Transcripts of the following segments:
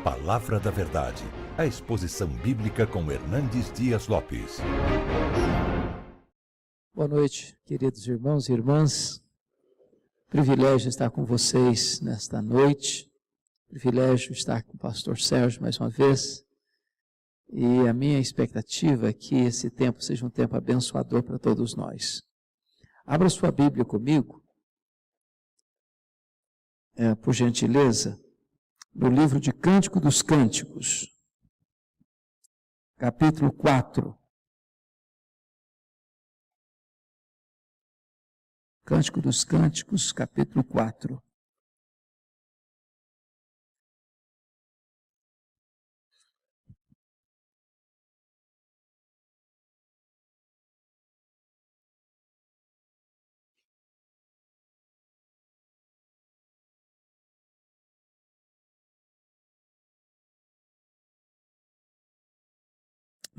Palavra da Verdade, a exposição bíblica com Hernandes Dias Lopes. Boa noite, queridos irmãos e irmãs. Privilégio estar com vocês nesta noite. Privilégio estar com o pastor Sérgio mais uma vez. E a minha expectativa é que esse tempo seja um tempo abençoador para todos nós. Abra sua Bíblia comigo, por gentileza, no livro de Cântico dos Cânticos, capítulo 4. Cântico dos Cânticos, capítulo 4.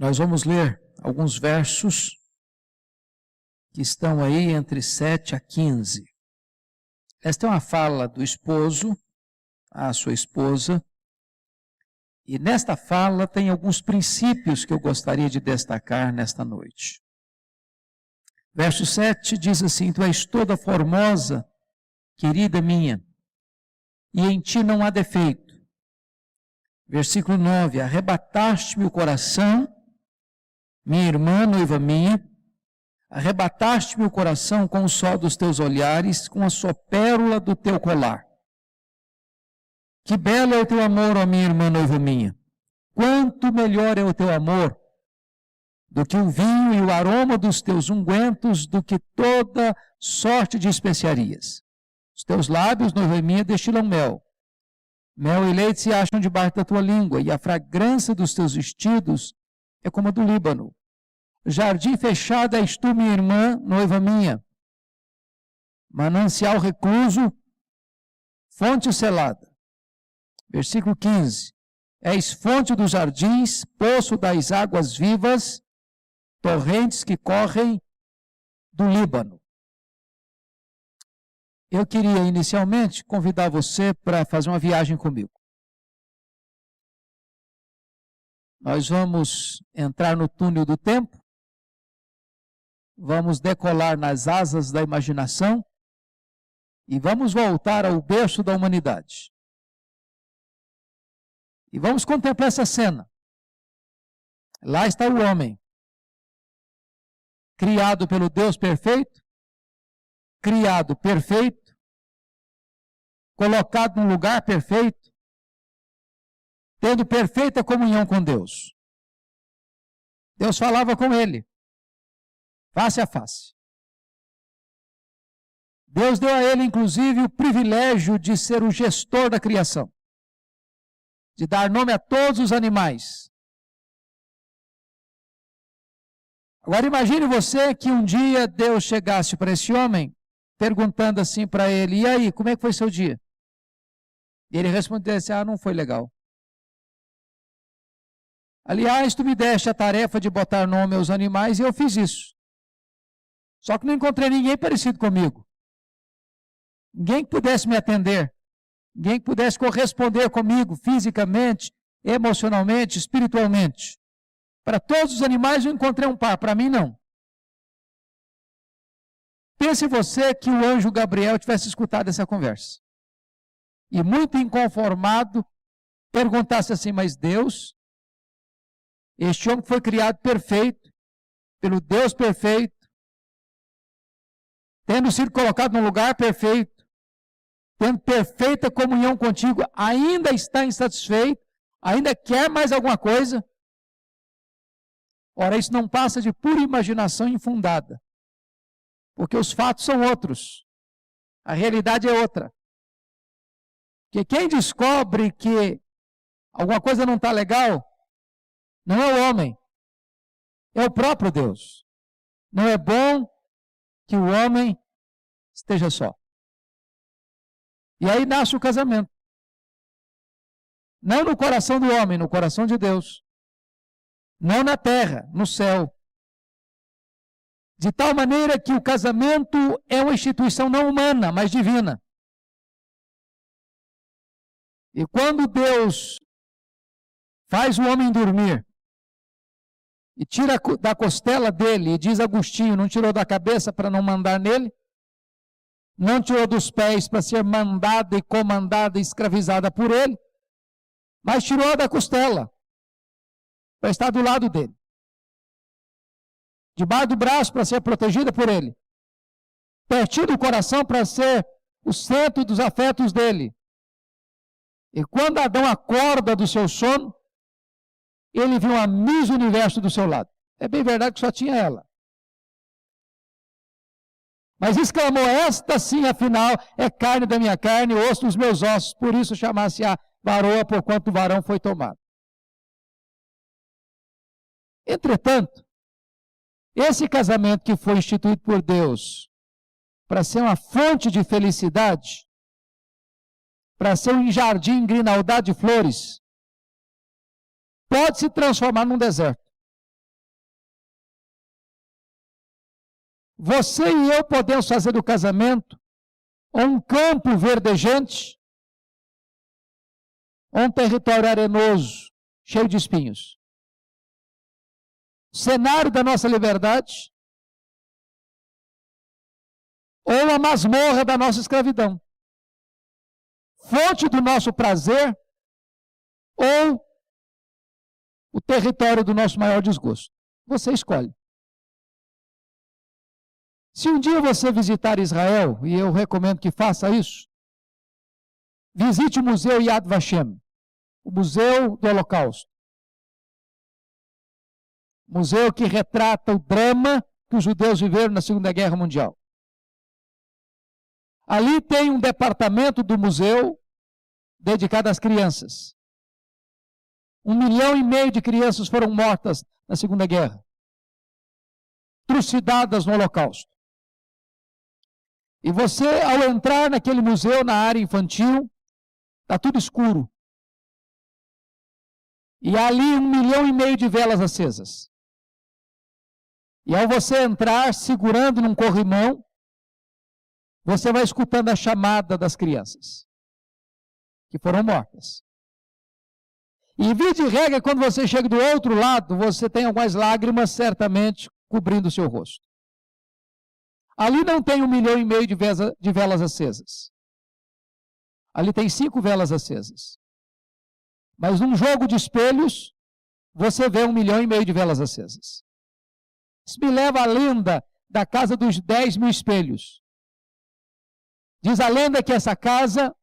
Nós vamos ler alguns versos que estão aí entre 7 a 15. Esta é uma fala do esposo à sua esposa, e nesta fala tem alguns princípios que eu gostaria de destacar nesta noite. Verso 7 diz assim: Tu és toda formosa, querida minha, e em ti não há defeito. Versículo 9: Arrebataste-me o coração, minha irmã, noiva minha, arrebataste-me o coração com o sol dos teus olhares, com a sua pérola do teu colar. Que belo é o teu amor, ó minha irmã, noiva minha. Quanto melhor é o teu amor do que o vinho e o aroma dos teus ungüentos, do que toda sorte de especiarias. Os teus lábios, noiva minha, destilam mel. Mel e leite se acham debaixo da tua língua, e a fragrância dos teus vestidos é como a do Líbano. Jardim fechado és tu, minha irmã, noiva minha. Manancial recluso, fonte selada. Versículo 15. És fonte dos jardins, poço das águas vivas, torrentes que correm do Líbano. Eu queria inicialmente convidar você para fazer uma viagem comigo. Nós vamos entrar no túnel do tempo. Vamos decolar nas asas da imaginação e vamos voltar ao berço da humanidade. E vamos contemplar essa cena. Lá está o homem, criado pelo Deus perfeito, criado perfeito, colocado num lugar perfeito, tendo perfeita comunhão com Deus. Deus falava com ele, face a face. Deus deu a ele, inclusive, o privilégio de ser o gestor da criação, de dar nome a todos os animais. Agora imagine você que um dia Deus chegasse para esse homem, perguntando assim para ele: e aí, como é que foi seu dia? E ele respondesse: não foi legal. Aliás, tu me deste a tarefa de botar nome aos animais e eu fiz isso. Só que não encontrei ninguém parecido comigo. Ninguém que pudesse me atender. Ninguém que pudesse corresponder comigo fisicamente, emocionalmente, espiritualmente. Para todos os animais eu encontrei um par, para mim não. Pense você que o anjo Gabriel tivesse escutado essa conversa. E muito inconformado, perguntasse assim: mas Deus, este homem foi criado perfeito, pelo Deus perfeito, tendo sido colocado num lugar perfeito, tendo perfeita comunhão contigo, ainda está insatisfeito, ainda quer mais alguma coisa? Ora, isso não passa de pura imaginação infundada, porque os fatos são outros, a realidade é outra. Porque quem descobre que alguma coisa não está legal, não é o homem, é o próprio Deus. Não é bom que o homem esteja só. E aí nasce o casamento. Não no coração do homem, no coração de Deus. Não na terra, no céu. De tal maneira que o casamento é uma instituição não humana, mas divina. E quando Deus faz o homem dormir e tira da costela dele, e diz Agostinho, não tirou da cabeça para não mandar nele, não tirou dos pés para ser mandada e comandada e escravizada por ele, mas tirou da costela para estar do lado dele, debaixo do braço para ser protegida por ele, pertinho do coração para ser o centro dos afetos dele. E quando Adão acorda do seu sono, ele viu uma Miss Universo do seu lado. É bem verdade que só tinha ela. Mas exclamou, esta sim, afinal, é carne da minha carne, osso dos meus ossos, por isso chamasse-a varoa, porquanto o varão foi tomado. Entretanto, esse casamento que foi instituído por Deus para ser uma fonte de felicidade, para ser um jardim grinaldado de flores, pode se transformar num deserto. Você e eu podemos fazer do casamento um campo verdejante, um território arenoso, cheio de espinhos. Cenário da nossa liberdade, ou a masmorra da nossa escravidão. Fonte do nosso prazer, ou o território do nosso maior desgosto. Você escolhe. Se um dia você visitar Israel, e eu recomendo que faça isso, visite o Museu Yad Vashem, o Museu do Holocausto. Museu que retrata o drama que os judeus viveram na Segunda Guerra Mundial. Ali tem um departamento do museu dedicado às crianças. 1,5 milhão de crianças foram mortas na Segunda Guerra, trucidadas no Holocausto. E você, ao entrar naquele museu, na área infantil, está tudo escuro. E há ali 1,5 milhão de velas acesas. E ao você entrar, segurando num corrimão, você vai escutando a chamada das crianças que foram mortas. E via de regra, quando você chega do outro lado, você tem algumas lágrimas, certamente, cobrindo o seu rosto. Ali não tem 1,5 milhão de velas acesas. Ali tem 5 velas acesas. Mas num jogo de espelhos, você vê 1,5 milhão de velas acesas. Isso me leva à lenda da casa dos 10 mil espelhos. Diz a lenda que essa casa,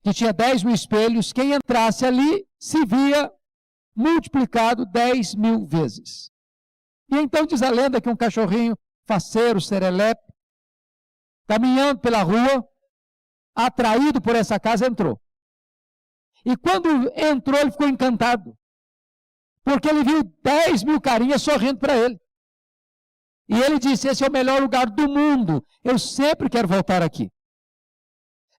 que tinha 10 mil espelhos, quem entrasse ali se via multiplicado 10 mil vezes. E então diz a lenda que um cachorrinho faceiro, serelepe, caminhando pela rua, atraído por essa casa, entrou. E quando entrou, ele ficou encantado, porque ele viu 10 mil carinhas sorrindo para ele. E ele disse, esse é o melhor lugar do mundo, eu sempre quero voltar aqui.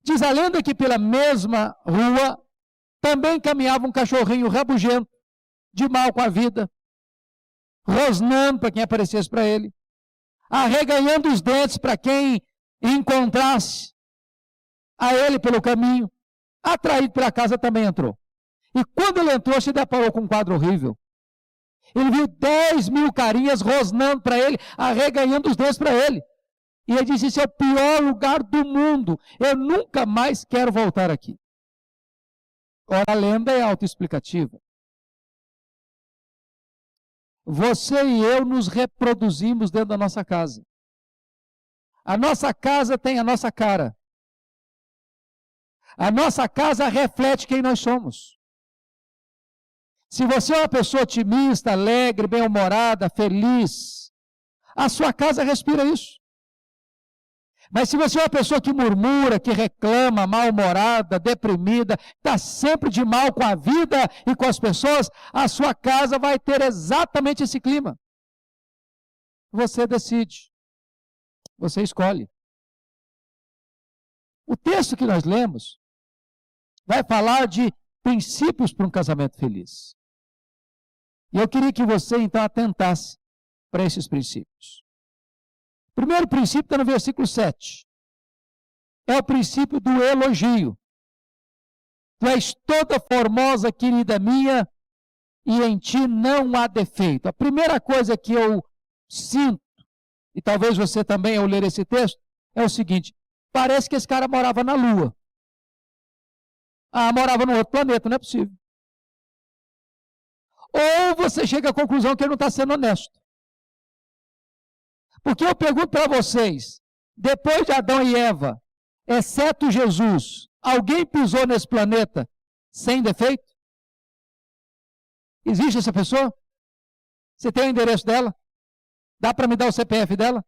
Diz a lenda que pela mesma rua também caminhava um cachorrinho rabugento, de mal com a vida, rosnando para quem aparecesse para ele, arreganhando os dentes para quem encontrasse a ele pelo caminho, atraído pela casa, também entrou. E quando ele entrou, se deparou com um quadro horrível. Ele viu 10 mil carinhas rosnando para ele, arreganhando os dentes para ele. E ele disse, esse é o pior lugar do mundo, eu nunca mais quero voltar aqui. Ora, a lenda é autoexplicativa. Você e eu nos reproduzimos dentro da nossa casa. A nossa casa tem a nossa cara. A nossa casa reflete quem nós somos. Se você é uma pessoa otimista, alegre, bem-humorada, feliz, a sua casa respira isso. Mas se você é uma pessoa que murmura, que reclama, mal-humorada, deprimida, está sempre de mal com a vida e com as pessoas, a sua casa vai ter exatamente esse clima. Você decide. Você escolhe. O texto que nós lemos vai falar de princípios para um casamento feliz. E eu queria que você, então, atentasse para esses princípios. O primeiro princípio está no versículo 7. É o princípio do elogio. Tu és toda formosa, querida minha, e em ti não há defeito. A primeira coisa que eu sinto, e talvez você também ao ler esse texto, é o seguinte: parece que esse cara morava na Lua. Ah, morava num outro planeta, não é possível. Ou você chega à conclusão que ele não está sendo honesto. Porque eu pergunto para vocês, depois de Adão e Eva, exceto Jesus, alguém pisou nesse planeta sem defeito? Existe essa pessoa? Você tem o endereço dela? Dá para me dar o CPF dela?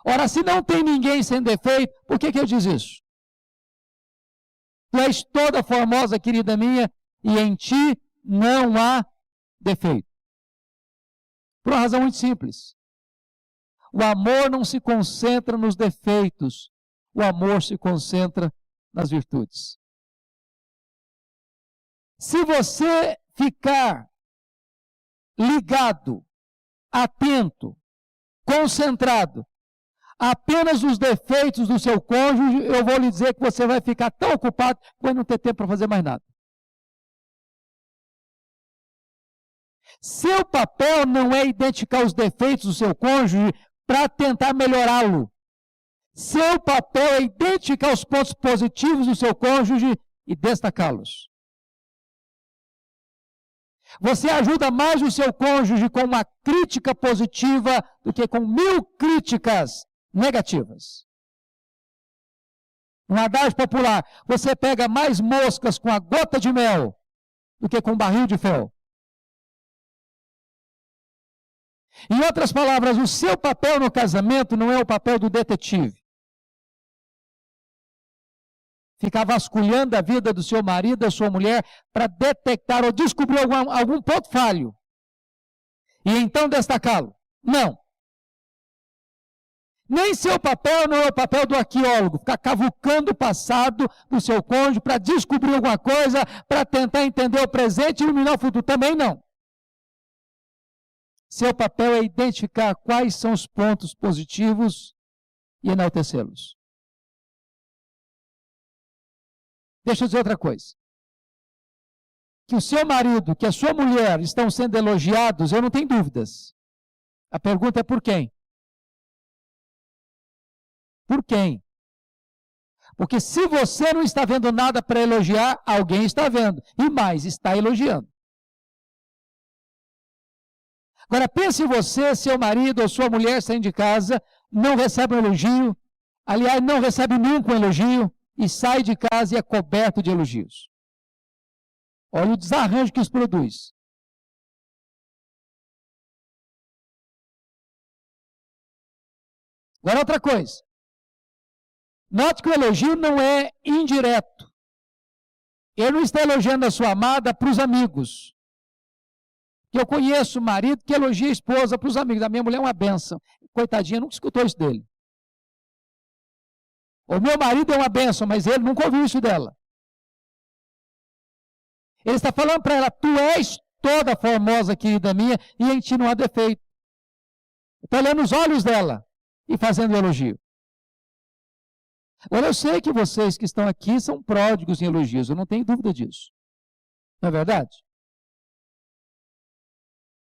Ora, se não tem ninguém sem defeito, por que eu diz isso? Tu és toda formosa, querida minha, e em ti não há defeito. Por uma razão muito simples. O amor não se concentra nos defeitos, o amor se concentra nas virtudes. Se você ficar ligado, atento, concentrado, apenas nos defeitos do seu cônjuge, eu vou lhe dizer que você vai ficar tão ocupado que vai não ter tempo para fazer mais nada. Seu papel não é identificar os defeitos do seu cônjuge para tentar melhorá-lo. Seu papel é identificar os pontos positivos do seu cônjuge e destacá-los. Você ajuda mais o seu cônjuge com uma crítica positiva do que com 1000 críticas negativas. Um adágio popular: você pega mais moscas com a gota de mel do que com um barril de fel. Em outras palavras, o seu papel no casamento não é o papel do detetive. Ficar vasculhando a vida do seu marido, da sua mulher, para detectar ou descobrir algum ponto falho. E então destacá-lo. Não. Nem seu papel não é o papel do arqueólogo, ficar cavucando o passado do seu cônjuge para descobrir alguma coisa, para tentar entender o presente e iluminar o futuro. Também não. Seu papel é identificar quais são os pontos positivos e enaltecê-los. Deixa eu dizer outra coisa. Que o seu marido, que a sua mulher estão sendo elogiados, eu não tenho dúvidas. A pergunta é por quem? Por quem? Porque se você não está vendo nada para elogiar, alguém está vendo. E mais, está elogiando. Agora pense você, seu marido ou sua mulher saindo de casa, não recebe um elogio, aliás, não recebe nunca um elogio, e sai de casa e é coberto de elogios. Olha o desarranjo que isso produz. Agora outra coisa. Note que o elogio não é indireto. Ele não está elogiando a sua amada para os amigos. Eu conheço marido que elogia a esposa para os amigos. A minha mulher é uma bênção. Coitadinha, nunca escutou isso dele. O meu marido é uma bênção, mas ele nunca ouviu isso dela. Ele está falando para ela: tu és toda formosa, querida minha, e em ti não há defeito. Está olhando os olhos dela e fazendo elogio. Agora, eu sei que vocês que estão aqui são pródigos em elogios, eu não tenho dúvida disso. Não é verdade?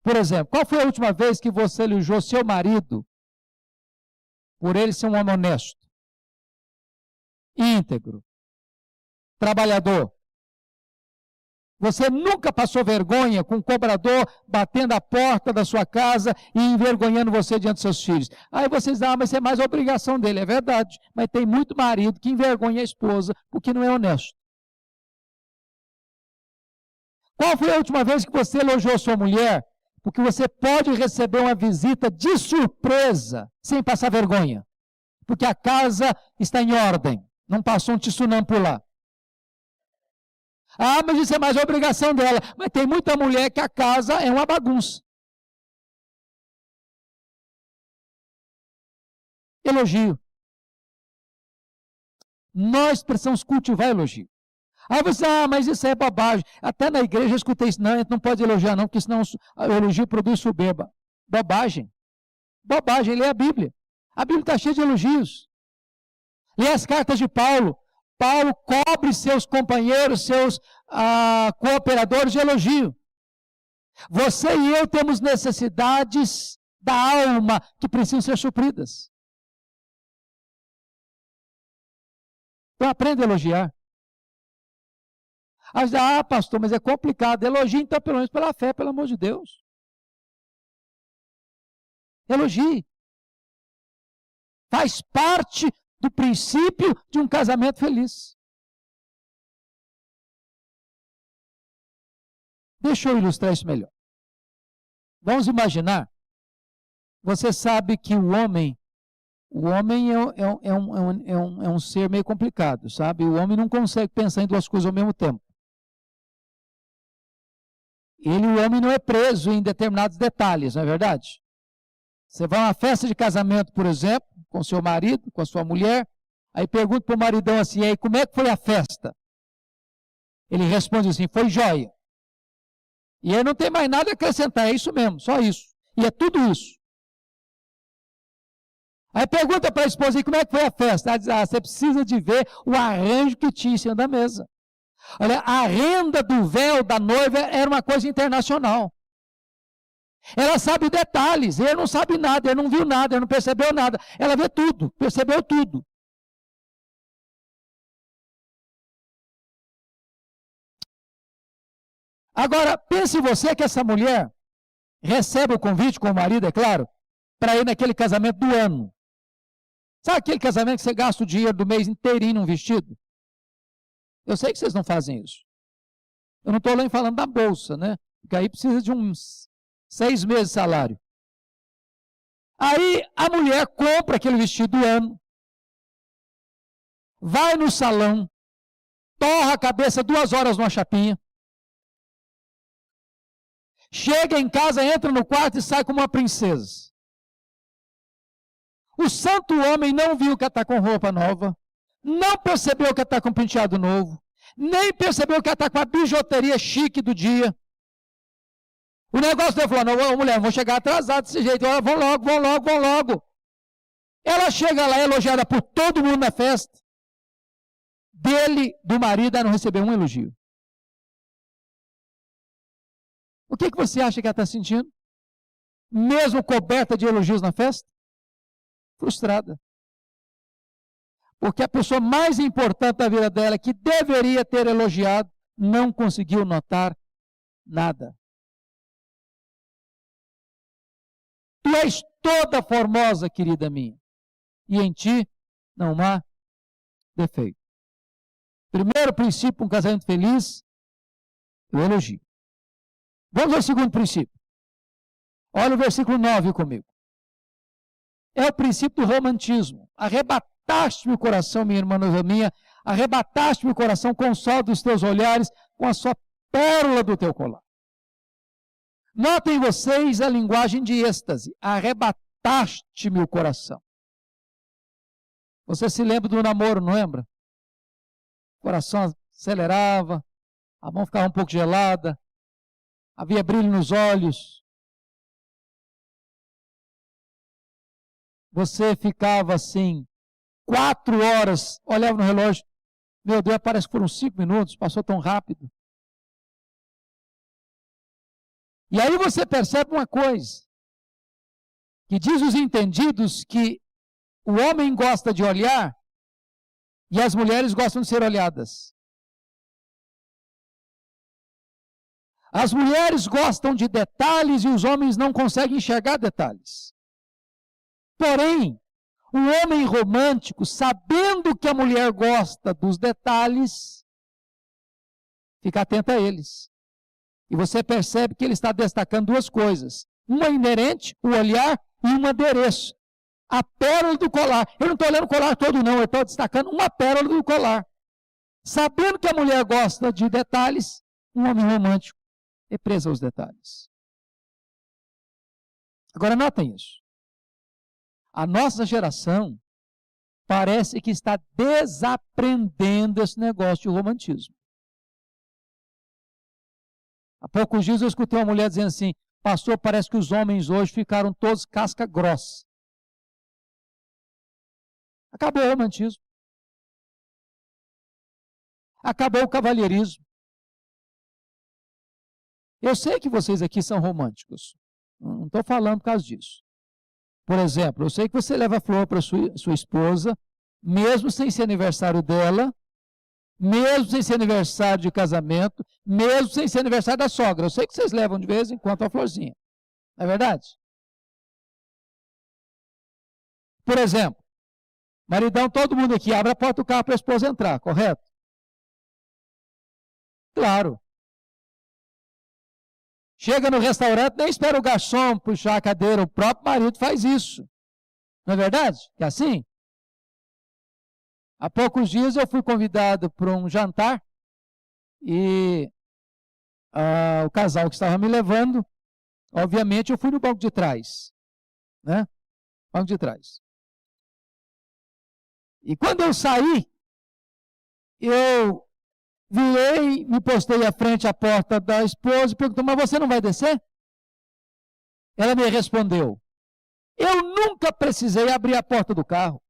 Por exemplo, qual foi a última vez que você elogiou seu marido por ele ser um homem honesto, íntegro, trabalhador? Você nunca passou vergonha com um cobrador batendo a porta da sua casa e envergonhando você diante dos seus filhos. Aí vocês dizem: mas isso é mais obrigação dele. É verdade, mas tem muito marido que envergonha a esposa porque não é honesto. Qual foi a última vez que você elogiou sua mulher? Porque você pode receber uma visita de surpresa, sem passar vergonha. Porque a casa está em ordem, não passou um tsunami por lá. Ah, mas isso é mais obrigação dela. Mas tem muita mulher que a casa é uma bagunça. Elogio. Nós precisamos cultivar elogio. Aí você, mas isso é bobagem. Até na igreja eu escutei isso. Não, a gente não pode elogiar não, porque senão o elogio produz soberba. Bobagem. Bobagem, lê a Bíblia. A Bíblia está cheia de elogios. Lê as cartas de Paulo. Paulo cobre seus companheiros, seus cooperadores de elogio. Você e eu temos necessidades da alma que precisam ser supridas. Então aprenda a elogiar. Pastor, mas é complicado. Elogie então pelo menos pela fé, pelo amor de Deus. Elogie. Faz parte do princípio de um casamento feliz. Deixa eu ilustrar isso melhor. Vamos imaginar, você sabe que o homem é um ser meio complicado, sabe? O homem não consegue pensar em duas coisas ao mesmo tempo. O homem não é preso em determinados detalhes, não é verdade? Você vai a uma festa de casamento, por exemplo, com seu marido, com a sua mulher, aí pergunta para o maridão assim, e aí, como é que foi a festa? Ele responde assim, foi jóia. E aí não tem mais nada a acrescentar, é isso mesmo, só isso. E é tudo isso. Aí pergunta para a esposa, e como é que foi a festa? Ela diz, você precisa de ver o arranjo que tinha em cima da mesa. Olha, a renda do véu da noiva era uma coisa internacional. Ela sabe detalhes, ele não sabe nada, ele não viu nada, ele não percebeu nada. Ela vê tudo, percebeu tudo. Agora, pense você que essa mulher recebe o convite com o marido, é claro, para ir naquele casamento do ano. Sabe aquele casamento que você gasta o dinheiro do mês inteirinho num vestido? Eu sei que vocês não fazem isso. Eu não estou nem falando da bolsa, né? Porque aí precisa de uns 6 meses de salário. Aí a mulher compra aquele vestido do ano, vai no salão, torra a cabeça 2 horas numa chapinha, chega em casa, entra no quarto e sai como uma princesa. O santo homem não viu que ela está com roupa nova, não percebeu que ela está com penteado novo, nem percebeu que ela está com a bijuteria chique do dia. O negócio dele falou, não, mulher, vou chegar atrasado desse jeito, vão logo. Ela chega lá elogiada por todo mundo na festa, do marido, ela não recebeu um elogio. O que você acha que ela está sentindo? Mesmo coberta de elogios na festa? Frustrada. Porque a pessoa mais importante da vida dela, que deveria ter elogiado, não conseguiu notar nada. Tu és toda formosa, querida minha, e em ti não há defeito. Primeiro princípio, um casamento feliz, o elogio. Vamos ao segundo princípio. Olha o versículo 9 comigo. É o princípio do romantismo. Arrebataste-me o coração, minha irmã noiva minha, arrebataste-me o coração com o sol dos teus olhares, com a sua pérola do teu colar. Notem vocês a linguagem de êxtase. Arrebataste-me o coração. Você se lembra do namoro, não lembra? O coração acelerava, a mão ficava um pouco gelada, havia brilho nos olhos. Você ficava assim, 4 horas, olhava no relógio, meu Deus, parece que foram 5 minutos, passou tão rápido. E aí você percebe uma coisa, que diz os entendidos que o homem gosta de olhar e as mulheres gostam de ser olhadas. As mulheres gostam de detalhes e os homens não conseguem enxergar detalhes. Porém, o homem romântico, sabendo que a mulher gosta dos detalhes, fica atento a eles. E você percebe que ele está destacando 2 coisas. Uma inerente, o olhar, e um adereço. A pérola do colar. Eu não estou olhando o colar todo não, eu estou destacando uma pérola do colar. Sabendo que a mulher gosta de detalhes, um homem romântico é preso aos detalhes. Agora notem isso. A nossa geração parece que está desaprendendo esse negócio de romantismo. Há poucos dias eu escutei uma mulher dizendo assim, pastor, parece que os homens hoje ficaram todos casca grossa. Acabou o romantismo. Acabou o cavalheirismo. Eu sei que vocês aqui são românticos. Não estou falando por causa disso. Por exemplo, eu sei que você leva flor para sua esposa, mesmo sem ser aniversário dela, mesmo sem ser aniversário de casamento, mesmo sem ser aniversário da sogra. Eu sei que vocês levam de vez em quando a florzinha. Não é verdade? Por exemplo, maridão, todo mundo aqui abre a porta do carro para a esposa entrar, correto? Claro. Chega no restaurante, nem espera o garçom puxar a cadeira, o próprio marido faz isso. Não é verdade? É assim? Há poucos dias eu fui convidado para um jantar e o casal que estava me levando, obviamente eu fui no banco de trás, né? Banco de trás. E quando eu saí, eu virei, me postei à frente à porta da esposa e perguntou, mas você não vai descer? Ela me respondeu, eu nunca precisei abrir a porta do carro.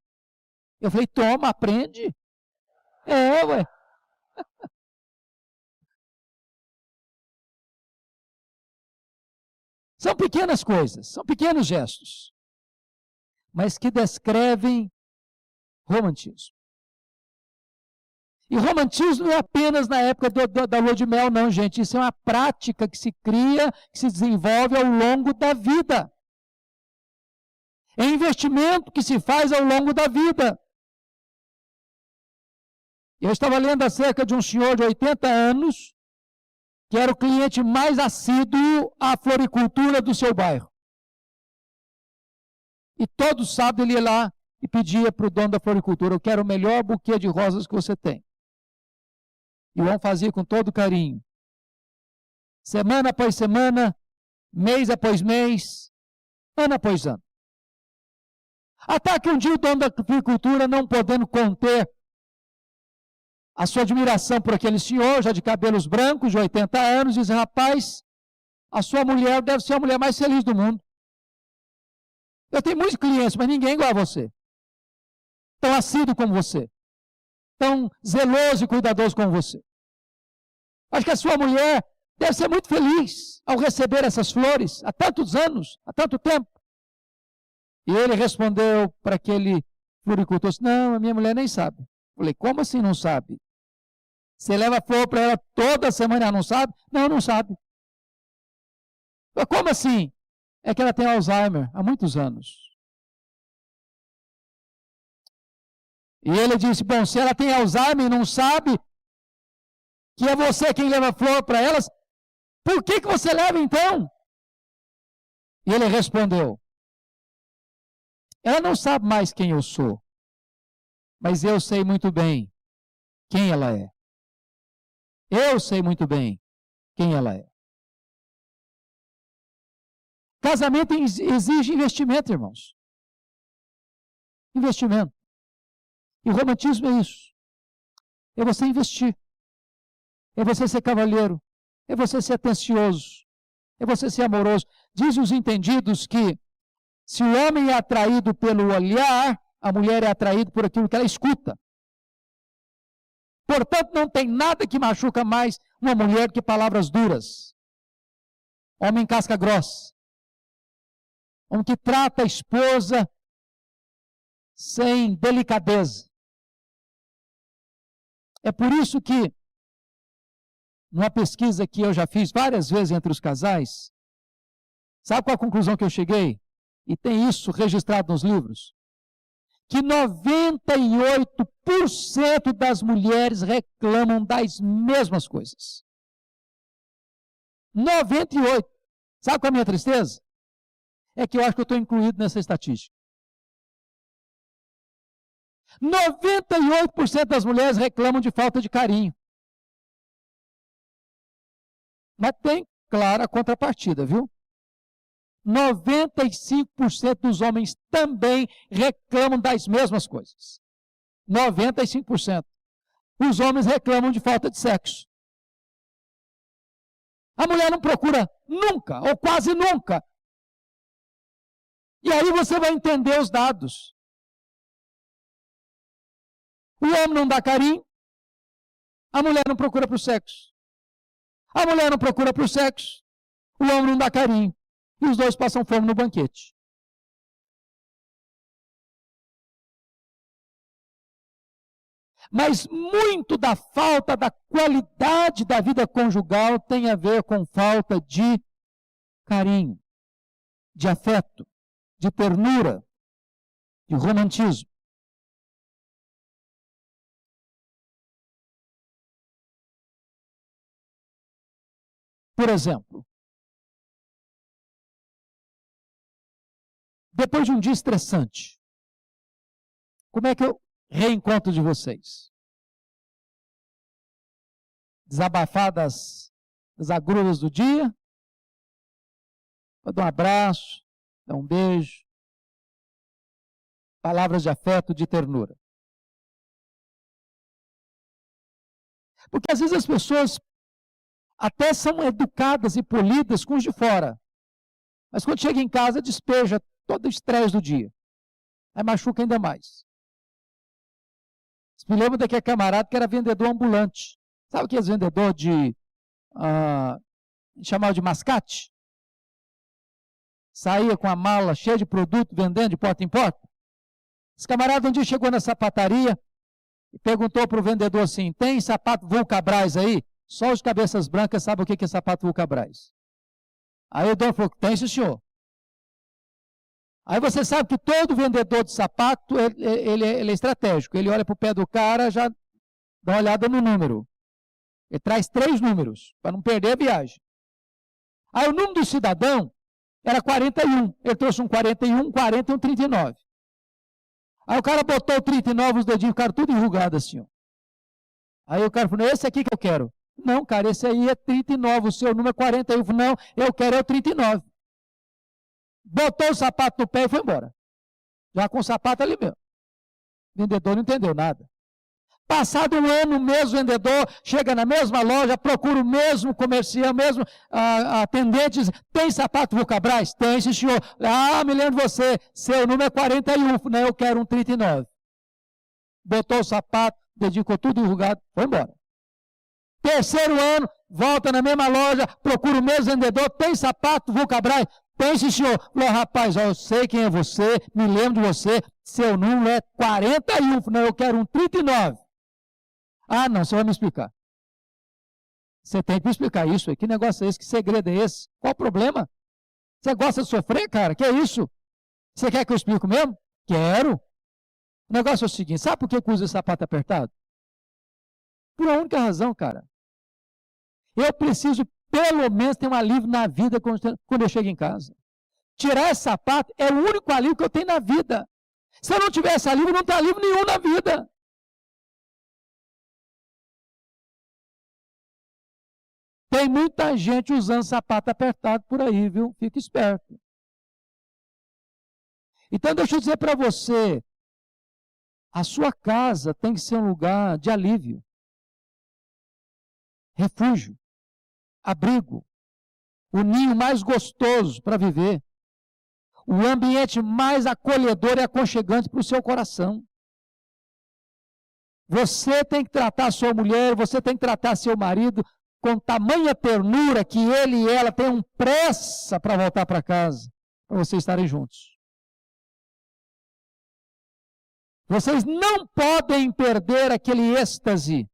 Eu falei, toma, aprende. Ué. São pequenas coisas, são pequenos gestos, mas que descrevem romantismo. E romantismo não é apenas na época da lua de mel, não, gente. Isso é uma prática que se cria, que se desenvolve ao longo da vida. É investimento que se faz ao longo da vida. Eu estava lendo acerca de um senhor de 80 anos, que era o cliente mais assíduo à floricultura do seu bairro. E todo sábado ele ia lá e pedia para o dono da floricultura, eu quero o melhor buquê de rosas que você tem. E o homem fazia com todo carinho. Semana após semana, mês após mês, ano após ano. Até que um dia o dono da floricultura, não podendo conter a sua admiração por aquele senhor, já de cabelos brancos, de 80 anos, diz, rapaz, a sua mulher deve ser a mulher mais feliz do mundo. Eu tenho muitos clientes, mas ninguém igual a você. Tão assíduo como você. Tão zeloso e cuidadoso como você. Acho que a sua mulher deve ser muito feliz ao receber essas flores há tantos anos, há tanto tempo. E ele respondeu para aquele floricultor, não, a minha mulher nem sabe. Eu falei, como assim não sabe? Você leva flor para ela toda semana e ela não sabe? Não, não sabe. Mas como assim? É que ela tem Alzheimer há muitos anos. E ele disse, bom, se ela tem Alzheimer e não sabe que é você quem leva flor para elas, por que você leva então? E ele respondeu, ela não sabe mais quem eu sou, mas eu sei muito bem quem ela é. Eu sei muito bem quem ela é. Casamento exige investimento, irmãos. Investimento. E o romantismo é isso. É você investir. É você ser cavalheiro. É você ser atencioso. É você ser amoroso. Diz os entendidos que se o homem é atraído pelo olhar, a mulher é atraída por aquilo que ela escuta. Portanto, não tem nada que machuca mais uma mulher que palavras duras. Homem casca grossa. Homem que trata a esposa sem delicadeza. É por isso que, numa pesquisa que eu já fiz várias vezes entre os casais, sabe qual a conclusão que eu cheguei? E tem isso registrado nos livros. Que 98% das mulheres reclamam das mesmas coisas. 98%. Sabe qual é a minha tristeza? É que eu acho que eu estou incluído nessa estatística. 98% das mulheres reclamam de falta de carinho. Mas tem, claro, a contrapartida, viu? 95% dos homens também reclamam das mesmas coisas. 95%. Os homens reclamam de falta de sexo. A mulher não procura nunca, ou quase nunca. E aí você vai entender os dados. O homem não dá carinho, A mulher não procura para o sexo. A mulher não procura para o sexo. O homem não dá carinho. E os dois passam fome no banquete. Mas muito da falta da qualidade da vida conjugal tem a ver com falta de carinho, de afeto, de ternura, de romantismo. Por exemplo, depois de um dia estressante, como é que eu reencontro de vocês? Desabafar das agruras do dia? Eu dou um abraço, dou um beijo, palavras de afeto, de ternura. Porque às vezes as pessoas até são educadas e polidas com os de fora, mas quando chega em casa despeja todo o estresse do dia. Aí machuca ainda mais. Me lembro daquele camarada que era vendedor ambulante. Sabe aqueles vendedor de chamava de mascate? Saía com a mala cheia de produto, vendendo de porta em porta. Esse camarada um dia chegou na sapataria e perguntou para o vendedor assim: tem sapato Vulcabras aí? Só os cabeças brancas sabem o que é sapato Vulcabras. Aí o dono falou: tem, sim, senhor. Aí você sabe que todo vendedor de sapato, ele é estratégico. Ele olha para o pé do cara, já dá uma olhada no número. Ele traz 3 números, para não perder a viagem. Aí o número do cidadão era 41. Ele trouxe um 41, 40 e um 39. Aí o cara botou o 39, os dedinhos ficaram tudo enrugados assim. Ó. Aí o cara falou: esse aqui que eu quero. Não, cara, esse aí é 39, o seu número é 41. Não, eu quero é o 39. Botou o sapato no pé e foi embora. Já com o sapato ali mesmo. O vendedor não entendeu nada. Passado um ano, o mesmo vendedor chega na mesma loja, procura o mesmo comercial, o mesmo atendente, diz: tem sapato Vulcabras? Tem, sim, senhor. Ah, me lembro de você, seu número é 41, não, eu quero um 39. Botou o sapato, dedicou tudo enrugado, foi embora. Terceiro ano, volta na mesma loja, procura o mesmo vendedor, tem sapato Vulcabras? Tem, sim, senhor. Falou: rapaz, eu sei quem é você, me lembro de você, seu número é 41, não, eu quero um 39. Ah, não, você vai me explicar. Você tem que me explicar isso aí. Que negócio é esse? Que segredo é esse? Qual o problema? Você gosta de sofrer, cara? Que é isso? Você quer que eu explique mesmo? Quero. O negócio é o seguinte: sabe por que eu uso esse sapato apertado? Por uma única razão, cara. Eu preciso, pelo menos, ter um alívio na vida quando eu chego em casa. Tirar esse sapato é o único alívio que eu tenho na vida. Se eu não tiver esse alívio, não tem alívio nenhum na vida. Tem muita gente usando sapato apertado por aí, viu? Fica esperto. Então, deixa eu dizer para você, a sua casa tem que ser um lugar de alívio, refúgio, abrigo, o ninho mais gostoso para viver, o ambiente mais acolhedor e aconchegante para o seu coração. Você tem que tratar a sua mulher, você tem que tratar seu marido com tamanha ternura que ele e ela tenham pressa para voltar para casa, para vocês estarem juntos. Vocês não podem perder aquele êxtase,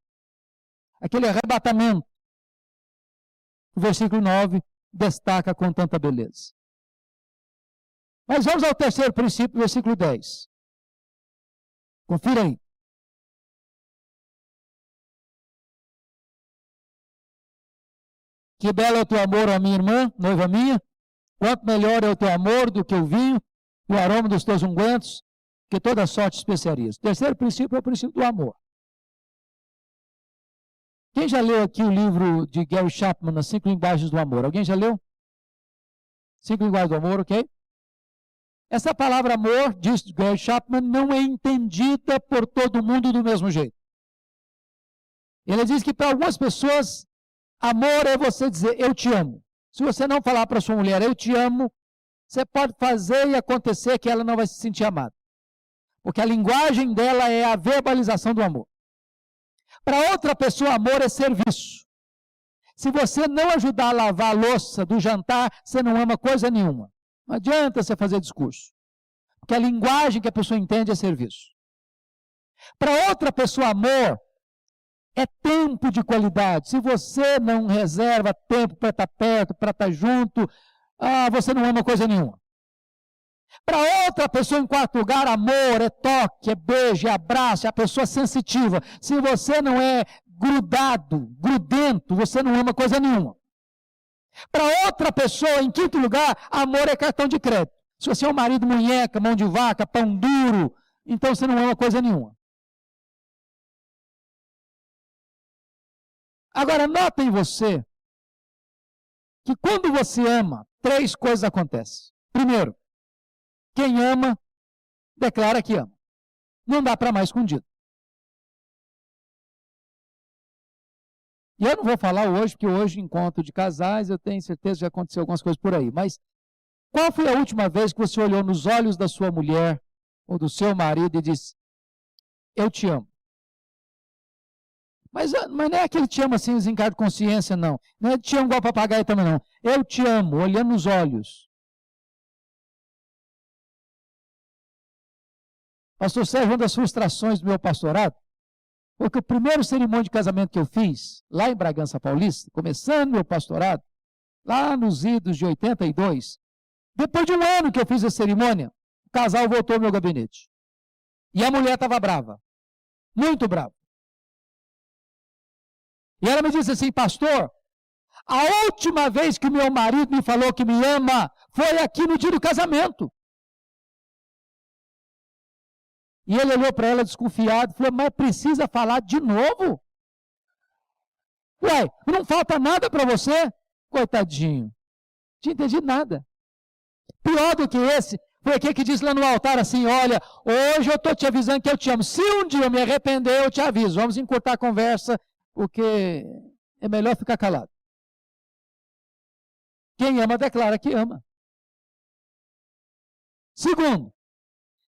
aquele arrebatamento. O versículo 9 destaca com tanta beleza. Mas vamos ao terceiro princípio, versículo 10. Confira aí. Que belo é o teu amor, ó minha irmã, noiva minha. Quanto melhor é o teu amor do que o vinho, o aroma dos teus ungüentos, que toda sorte de especiarias. O terceiro princípio é o princípio do amor. Quem já leu aqui o livro de Gary Chapman, As 5 Linguagens do Amor? Alguém já leu? 5 Linguagens do Amor, ok? Essa palavra amor, diz Gary Chapman, não é entendida por todo mundo do mesmo jeito. Ele diz que para algumas pessoas, amor é você dizer eu te amo. Se você não falar para sua mulher eu te amo, você pode fazer e acontecer que ela não vai se sentir amada. Porque a linguagem dela é a verbalização do amor. Para outra pessoa, amor é serviço. Se você não ajudar a lavar a louça do jantar, você não ama coisa nenhuma. Não adianta você fazer discurso. Porque a linguagem que a pessoa entende é serviço. Para outra pessoa, amor é tempo de qualidade. Se você não reserva tempo para estar perto, para estar junto, você não ama coisa nenhuma. Para outra pessoa, em quarto lugar, amor é toque, é beijo, é abraço, é a pessoa sensitiva. Se você não é grudento, você não ama coisa nenhuma. Para outra pessoa, em quinto lugar, amor é cartão de crédito. Se você é um marido munheca, mão de vaca, pão duro, então você não ama coisa nenhuma. Agora, notem você que quando você ama, 3 coisas acontecem. Primeiro, quem ama, declara que ama. Não dá para mais escondido. E eu não vou falar hoje, porque hoje, encontro de casais, eu tenho certeza que já aconteceu algumas coisas por aí. Mas qual foi a última vez que você olhou nos olhos da sua mulher ou do seu marido e disse, eu te amo? Mas não é aquele te amo assim, desencargo de consciência, não. Não é te amo igual papagaio também, não. Eu te amo, olhando nos olhos. Pastor Sérgio, uma das frustrações do meu pastorado, porque o primeiro cerimônia de casamento que eu fiz, lá em Bragança Paulista, começando meu pastorado, lá nos idos de 82, depois de um ano que eu fiz a cerimônia, o casal voltou ao meu gabinete. E a mulher estava brava, muito brava. E ela me disse assim, pastor, a última vez que o meu marido me falou que me ama, foi aqui no dia do casamento. E ele olhou para ela desconfiado e falou, mas precisa falar de novo? Ué, não falta nada para você? Coitadinho, não tinha entendido nada. Pior do que esse, foi aquele que disse lá no altar assim, olha, hoje eu estou te avisando que eu te amo. Se um dia eu me arrepender, eu te aviso. Vamos encurtar a conversa, porque é melhor ficar calado. Quem ama, declara que ama. Segundo,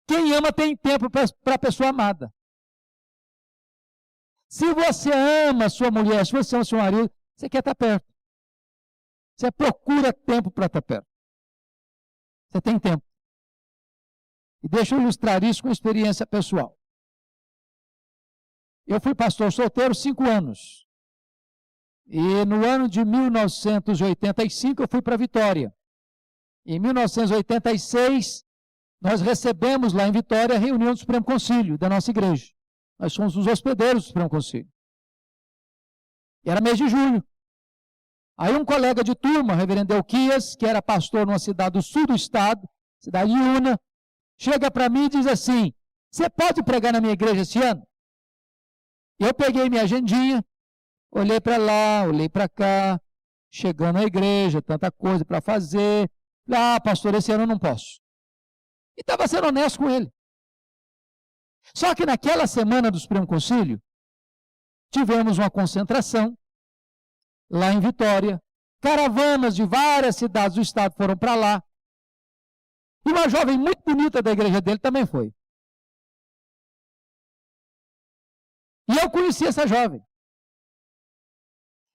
quem ama tem tempo para a pessoa amada. Se você ama sua mulher, se você ama seu marido, você quer estar perto. Você procura tempo para estar perto. Você tem tempo. E deixa eu ilustrar isso com experiência pessoal. Eu fui pastor solteiro 5 anos. E no ano de 1985 eu fui para Vitória. Em 1986, nós recebemos lá em Vitória a reunião do Supremo Concílio da nossa igreja. Nós somos os hospedeiros do Supremo Concílio. E era mês de julho. Aí um colega de turma, reverendo Elquias, que era pastor numa cidade do sul do estado, cidade de Una, chega para mim e diz assim, você pode pregar na minha igreja esse ano? Eu peguei minha agendinha, olhei para lá, olhei para cá, chegando à igreja, tanta coisa para fazer. Pastor, esse ano eu não posso. E estava sendo honesto com ele. Só que naquela semana do Supremo Concílio, tivemos uma concentração lá em Vitória. Caravanas de várias cidades do estado foram para lá. E uma jovem muito bonita da igreja dele também foi. E eu conheci essa jovem.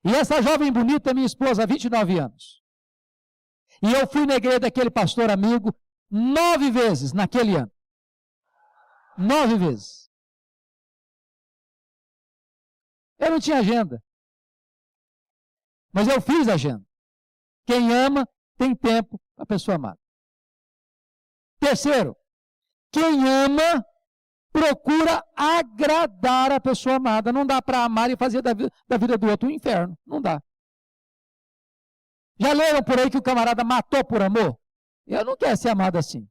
E essa jovem bonita é minha esposa há 29 anos. E eu fui na igreja daquele pastor amigo 9 vezes naquele ano. 9 vezes. Eu não tinha agenda. Mas eu fiz agenda. Quem ama, tem tempo para a pessoa amada. Terceiro, quem ama, procura agradar a pessoa amada. Não dá para amar e fazer da vida do outro um inferno. Não dá. Já leram por aí que o camarada matou por amor? Eu não quero ser amado assim.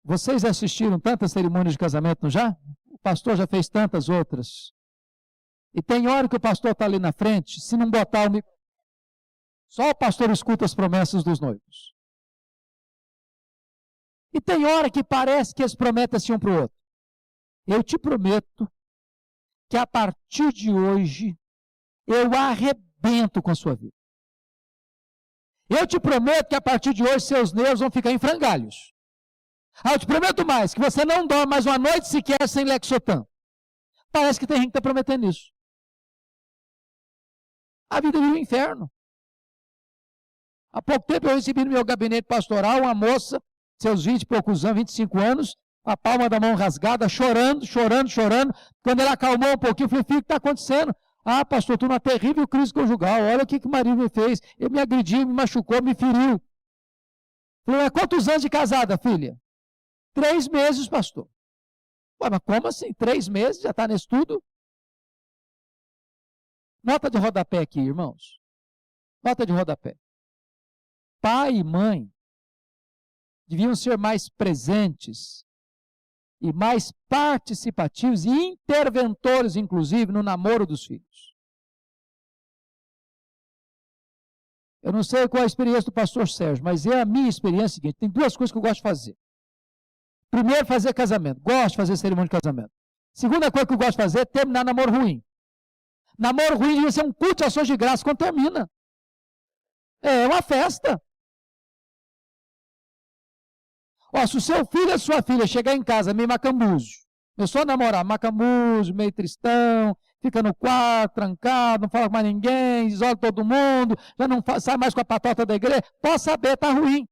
Vocês assistiram tantas cerimônias de casamento, não já? O pastor já fez tantas outras. E tem hora que o pastor está ali na frente, se não botar o microfone, só o pastor escuta as promessas dos noivos. E tem hora que parece que eles prometem assim um para o outro. Eu te prometo que a partir de hoje eu arrebento com a sua vida. Eu te prometo que a partir de hoje seus nervos vão ficar em frangalhos. Ah, eu te prometo mais, que você não dorme mais uma noite sequer sem Lexotan. Parece que tem gente que está prometendo isso. A vida vive um inferno. Há pouco tempo eu recebi no meu gabinete pastoral uma moça, seus 20 e poucos anos, 25 anos, com a palma da mão rasgada, chorando. Quando ela acalmou um pouquinho, eu falei, filho, o que está acontecendo? Ah, pastor, estou numa terrível crise conjugal, olha o que o marido me fez. Ele me agrediu, me machucou, me feriu. Eu falei, mas quantos anos de casada, filha? 3 meses, pastor. Ué, mas como assim? 3 meses? Já está nesse tudo? Nota de rodapé aqui, irmãos. Nota de rodapé. Pai e mãe deviam ser mais presentes e mais participativos e interventores, inclusive, no namoro dos filhos. Eu não sei qual é a experiência do pastor Sérgio, mas a minha experiência é a seguinte, tem 2 coisas que eu gosto de fazer. Primeiro, fazer casamento. Gosto de fazer cerimônia de casamento. Segunda coisa que eu gosto de fazer é terminar namoro ruim. Namoro ruim devia ser um culto de ações de graça quando termina. É uma festa. Ó, se o seu filho ou sua filha chegar em casa meio macambuzo, começou a namorar macambuzo, meio tristão, fica no quarto, trancado, não fala com mais ninguém, isola todo mundo, já não sai mais com a patota da igreja, pode saber, está ruim.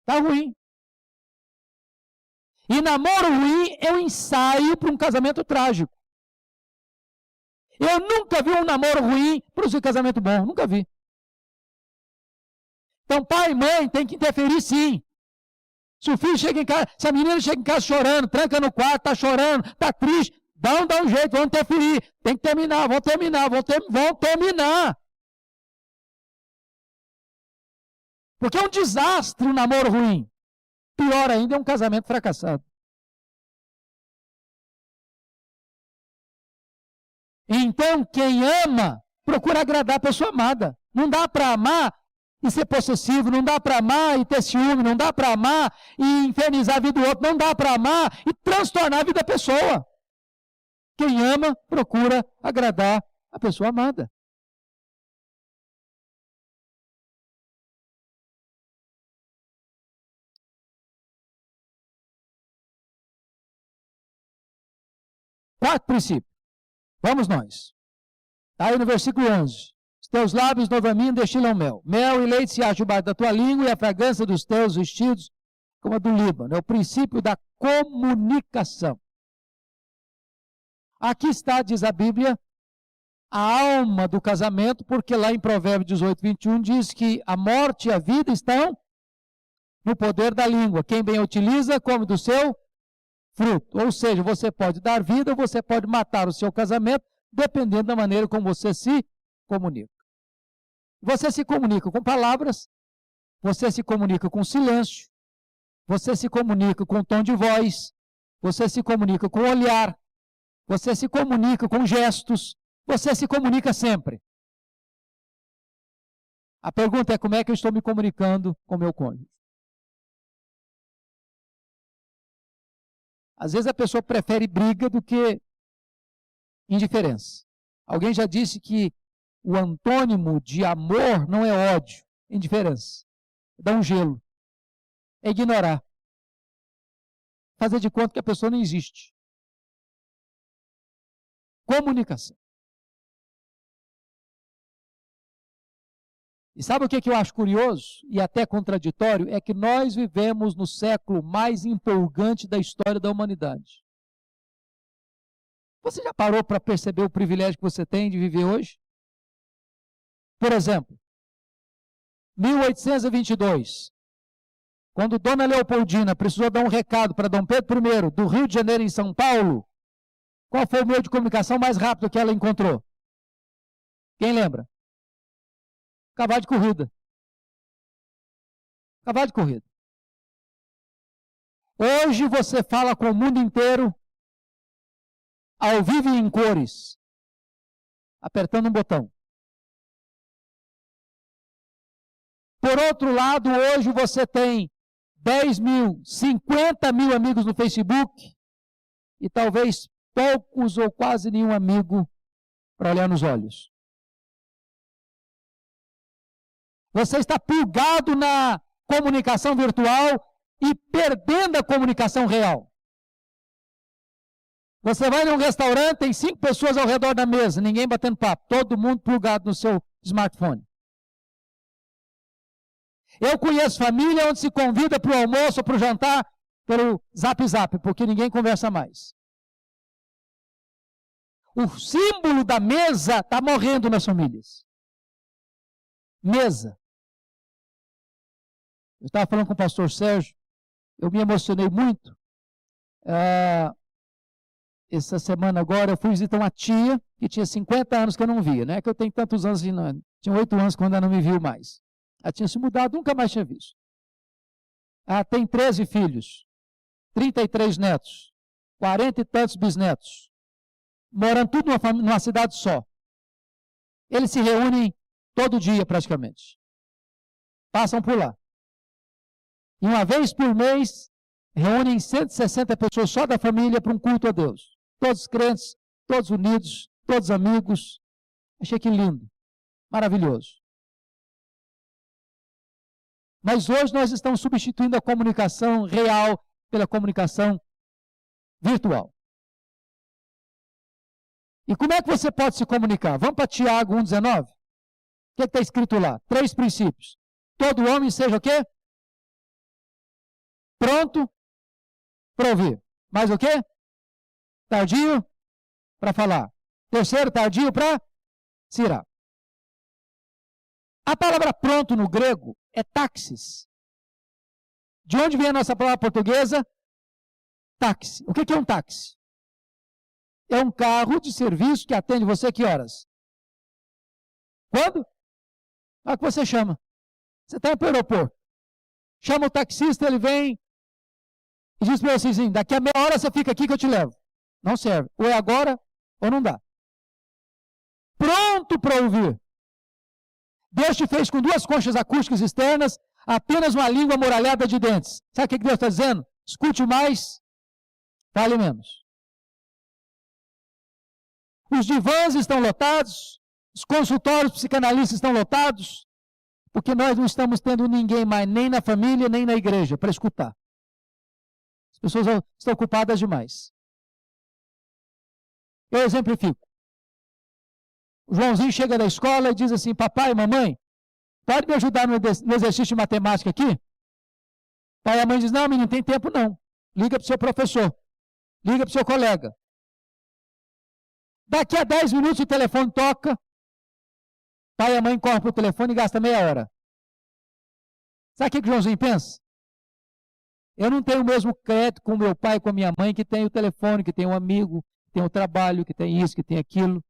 Está ruim. E namoro ruim é um ensaio para um casamento trágico. Eu nunca vi um namoro ruim para um casamento bom, nunca vi. Então, pai e mãe tem que interferir sim. Se o filho chega em casa, se a menina chega em casa chorando, tranca no quarto, está chorando, está triste, dá um jeito, vão interferir. Tem que terminar, vão terminar. Porque é um desastre um namoro ruim. Pior ainda é um casamento fracassado. Então, quem ama, procura agradar a pessoa amada. Não dá para amar e ser possessivo, não dá para amar e ter ciúme, não dá para amar e infernizar a vida do outro, não dá para amar e transtornar a vida da pessoa. Quem ama, procura agradar a pessoa amada. Quarto princípio. Vamos nós. Está aí no versículo 11. Os teus lábios novamente destilam mel. Mel e leite se acham debaixo da tua língua e a fragrância dos teus vestidos como a do Líbano. É o princípio da comunicação. Aqui está, diz a Bíblia, a alma do casamento, porque lá em Provérbios 18, 21 diz que a morte e a vida estão no poder da língua. Quem bem a utiliza, come do seu fruto. Ou seja, você pode dar vida ou você pode matar o seu casamento, dependendo da maneira como você se comunica. Você se comunica com palavras, você se comunica com silêncio, você se comunica com tom de voz, você se comunica com olhar, você se comunica com gestos, você se comunica sempre. A pergunta é como é que eu estou me comunicando com meu cônjuge? Às vezes a pessoa prefere briga do que indiferença. Alguém já disse que o antônimo de amor não é ódio, é indiferença. Dá um gelo. É ignorar. Fazer de conta que a pessoa não existe. Comunicação. E sabe o que eu acho curioso e até contraditório? É que nós vivemos no século mais empolgante da história da humanidade. Você já parou para perceber o privilégio que você tem de viver hoje? Por exemplo, 1822, quando Dona Leopoldina precisou dar um recado para Dom Pedro I, do Rio de Janeiro em São Paulo, qual foi o meio de comunicação mais rápido que ela encontrou? Quem lembra? Cavalo de corrida. Cavalo de corrida. Hoje você fala com o mundo inteiro, ao vivo e em cores, apertando um botão. Por outro lado, hoje você tem 10 mil, 50 mil amigos no Facebook e talvez poucos ou quase nenhum amigo para olhar nos olhos. Você está plugado comunicação virtual e perdendo a comunicação real. Você vai num restaurante, tem 5 pessoas ao redor da mesa, ninguém batendo papo, todo mundo plugado no seu smartphone. Eu conheço família onde se convida para o almoço ou para o jantar pelo Zap, porque ninguém conversa mais. O símbolo da mesa está morrendo nas famílias. Mesa. Eu estava falando com o pastor Sérgio, eu me emocionei muito. Essa semana agora eu fui visitar uma tia que tinha 50 anos que eu não via, né? Que eu tenho tantos anos, tinha 8 anos quando ela não me viu mais. Ela tinha se mudado, nunca mais tinha visto. Ela tem 13 filhos, 33 netos, 40 e tantos bisnetos, morando tudo numa cidade só. Eles se reúnem todo dia praticamente. Passam por lá. E uma vez por mês, reúnem 160 pessoas só da família para um culto a Deus. Todos crentes, todos unidos, todos amigos. Achei que lindo, maravilhoso. Mas hoje nós estamos substituindo a comunicação real pela comunicação virtual. E como é que você pode se comunicar? Vamos para Tiago 1,19? O que está escrito lá? 3 princípios. Todo homem seja o quê? Pronto para ouvir. Mais o quê? Tardio para falar. Terceiro, tardio para se irar. A palavra pronto no grego é táxis. De onde vem a nossa palavra portuguesa? Táxi. O que é um táxi? É um carro de serviço que atende você que horas? Quando? A que você chama. Você está para o aeroporto. Chama o taxista, ele vem e diz para você assim, daqui a meia hora você fica aqui que eu te levo. Não serve. Ou é agora ou não dá. Pronto para ouvir. Deus te fez com 2 conchas acústicas externas, apenas uma língua amoralhada de dentes. Sabe o que Deus está dizendo? Escute mais, fale menos. Os divãs estão lotados, os consultórios psicanalistas estão lotados, porque nós não estamos tendo ninguém mais, nem na família, nem na igreja, para escutar. As pessoas estão ocupadas demais. Eu exemplifico. O Joãozinho chega da escola e diz assim, papai, mamãe, pode me ajudar no exercício de matemática aqui? Pai e a mãe diz, não, menino, não tem tempo não. Liga para o seu professor. Liga para o seu colega. Daqui a 10 minutos o telefone toca. Pai e a mãe correm para o telefone e gastam meia hora. Sabe o que o Joãozinho pensa? Eu não tenho o mesmo crédito com meu pai e com a minha mãe, que tem o telefone, que tem um amigo, que tem o trabalho, que tem isso, que tem aquilo.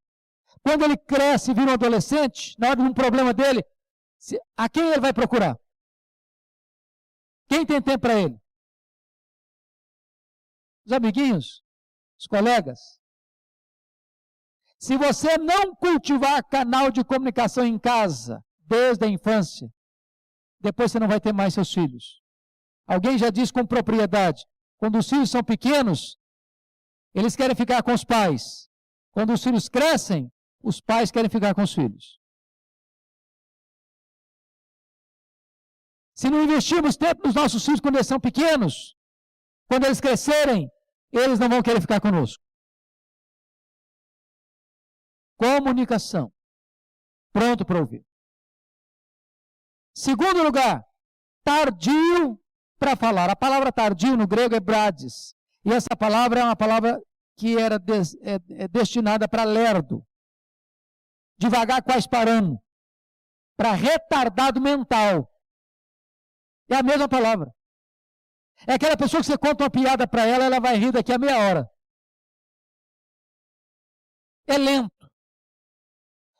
Quando ele cresce e vira um adolescente, na hora de um problema dele, a quem ele vai procurar? Quem tem tempo para ele? Os amiguinhos? Os colegas? Se você não cultivar canal de comunicação em casa, desde a infância, depois você não vai ter mais seus filhos. Alguém já disse com propriedade, quando os filhos são pequenos, eles querem ficar com os pais. Quando os filhos crescem, os pais querem ficar com os filhos. Se não investirmos tempo nos nossos filhos quando eles são pequenos, quando eles crescerem, eles não vão querer ficar conosco. Comunicação. Pronto para ouvir. Segundo lugar, tardio para falar. A palavra tardio no grego é brades. E essa palavra é uma palavra que era destinada para lerdo. Devagar, quase parando. Para retardado mental. É a mesma palavra. É aquela pessoa que você conta uma piada para ela, ela vai rir daqui a meia hora. É lento.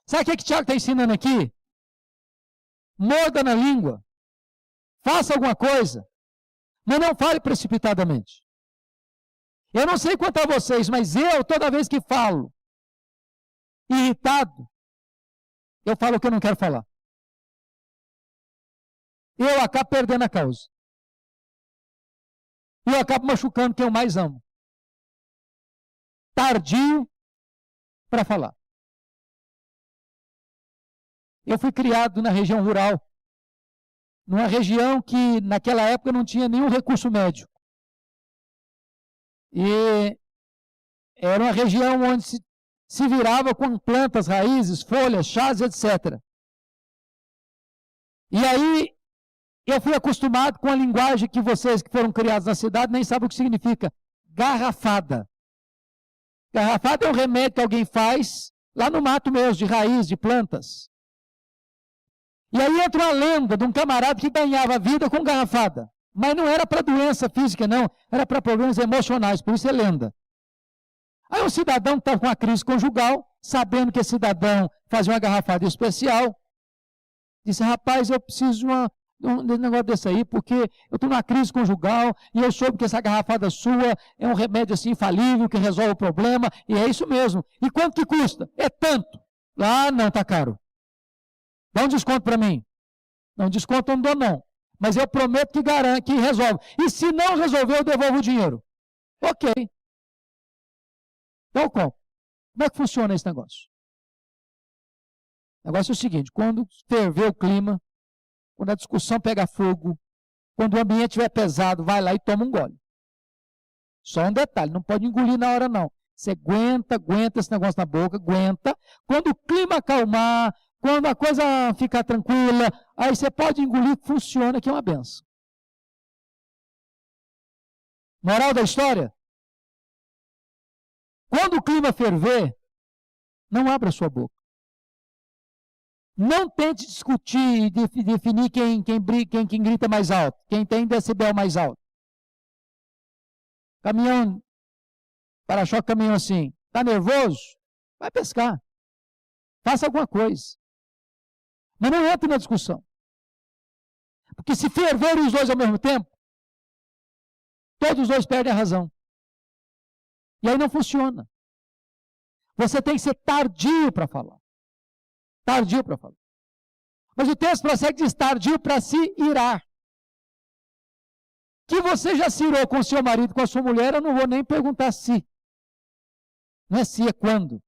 Sabe o que o Tiago está ensinando aqui? Morda na língua. Faça alguma coisa. Mas não fale precipitadamente. Eu não sei quanto a vocês, mas eu, toda vez que falo, irritado, eu falo o que eu não quero falar. Eu acabo perdendo a causa. E eu acabo machucando quem eu mais amo. Tardio para falar. Eu fui criado na região rural. numa região que naquela época não tinha nenhum recurso médico. E era uma região onde se virava com plantas, raízes, folhas, chás, etc. E aí eu fui acostumado com a linguagem que vocês que foram criados na cidade nem sabem o que significa. Garrafada. Garrafada é um remédio que alguém faz lá no mato mesmo, de raiz, de plantas. E aí entra uma lenda de um camarada que ganhava vida com garrafada. Mas não era para doença física, não. Era para problemas emocionais, por isso é lenda. Aí um cidadão que estava com uma crise conjugal, sabendo que esse cidadão fazia uma garrafada especial, disse, rapaz, eu preciso de um negócio desse aí, porque eu estou numa crise conjugal e eu soube que essa garrafada sua é um remédio assim infalível, que resolve o problema, e é isso mesmo. E quanto que custa? É tanto. Ah, não, tá caro. Dá um desconto para mim. Não, desconto eu não dou não. Mas eu prometo que garante, que resolve. E se não resolver, eu devolvo o dinheiro. Ok. Então, como é que funciona esse negócio? O negócio é o seguinte, quando ferver o clima, quando a discussão pega fogo, quando o ambiente estiver pesado, vai lá e toma um gole. Só um detalhe, não pode engolir na hora não. Você aguenta esse negócio na boca, aguenta. Quando o clima acalmar, quando a coisa ficar tranquila, aí você pode engolir, funciona, que é uma benção. Moral da história? Quando o clima ferver, não abra sua boca. Não tente discutir e definir quem grita mais alto, quem tem decibel mais alto. Caminhão, para-choque caminhão assim, está nervoso? Vai pescar. Faça alguma coisa. Mas não entre na discussão. Porque se ferverem os dois ao mesmo tempo, todos os dois perdem a razão. E aí não funciona. Você tem que ser tardio para falar. Tardio para falar. Mas o texto prossegue diz tardio para se irar. Que você já se irou com o seu marido, com a sua mulher, eu não vou nem perguntar se. Não é se, é quando.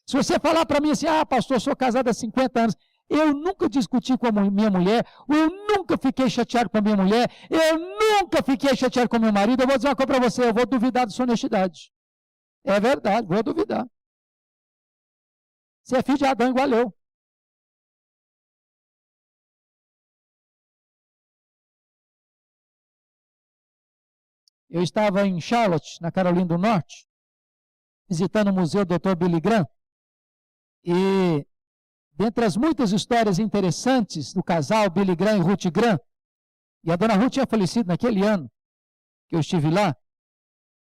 Se você falar para mim assim, pastor, sou casado há 50 anos, eu nunca discuti com a minha mulher, eu nunca fiquei chateado com a minha mulher, eu nunca fiquei chateado com o meu marido, eu vou dizer uma coisa para você, eu vou duvidar da sua honestidade. É verdade, vou duvidar. Você é filho de Adão igual eu. Eu estava em Charlotte, na Carolina do Norte, visitando o museu do Dr. Billy Graham, e dentre as muitas histórias interessantes do casal Billy Graham e Ruth Graham, e a dona Ruth tinha falecido naquele ano que eu estive lá,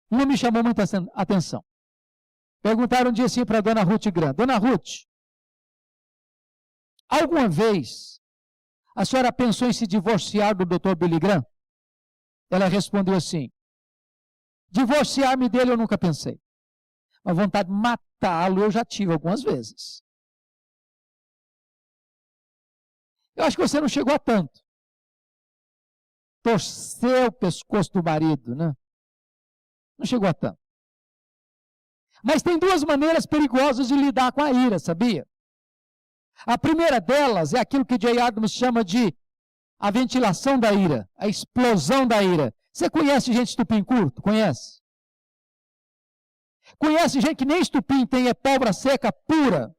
uma me chamou muita atenção. Perguntaram um dia assim para a dona Ruth Graham, dona Ruth, alguma vez a senhora pensou em se divorciar do Dr. Billy Graham? Ela respondeu assim, divorciar-me dele eu nunca pensei. A vontade de matá-lo eu já tive algumas vezes. Eu acho que você não chegou a tanto. Torcer o pescoço do marido, né? Não chegou a tanto. Mas tem duas maneiras perigosas de lidar com a ira, sabia? A primeira delas é aquilo que J. Adams chama de a ventilação da ira, a explosão da ira. Você conhece gente estupim curto? Conhece? Conhece gente que nem estupim tem, é pólvora seca pura?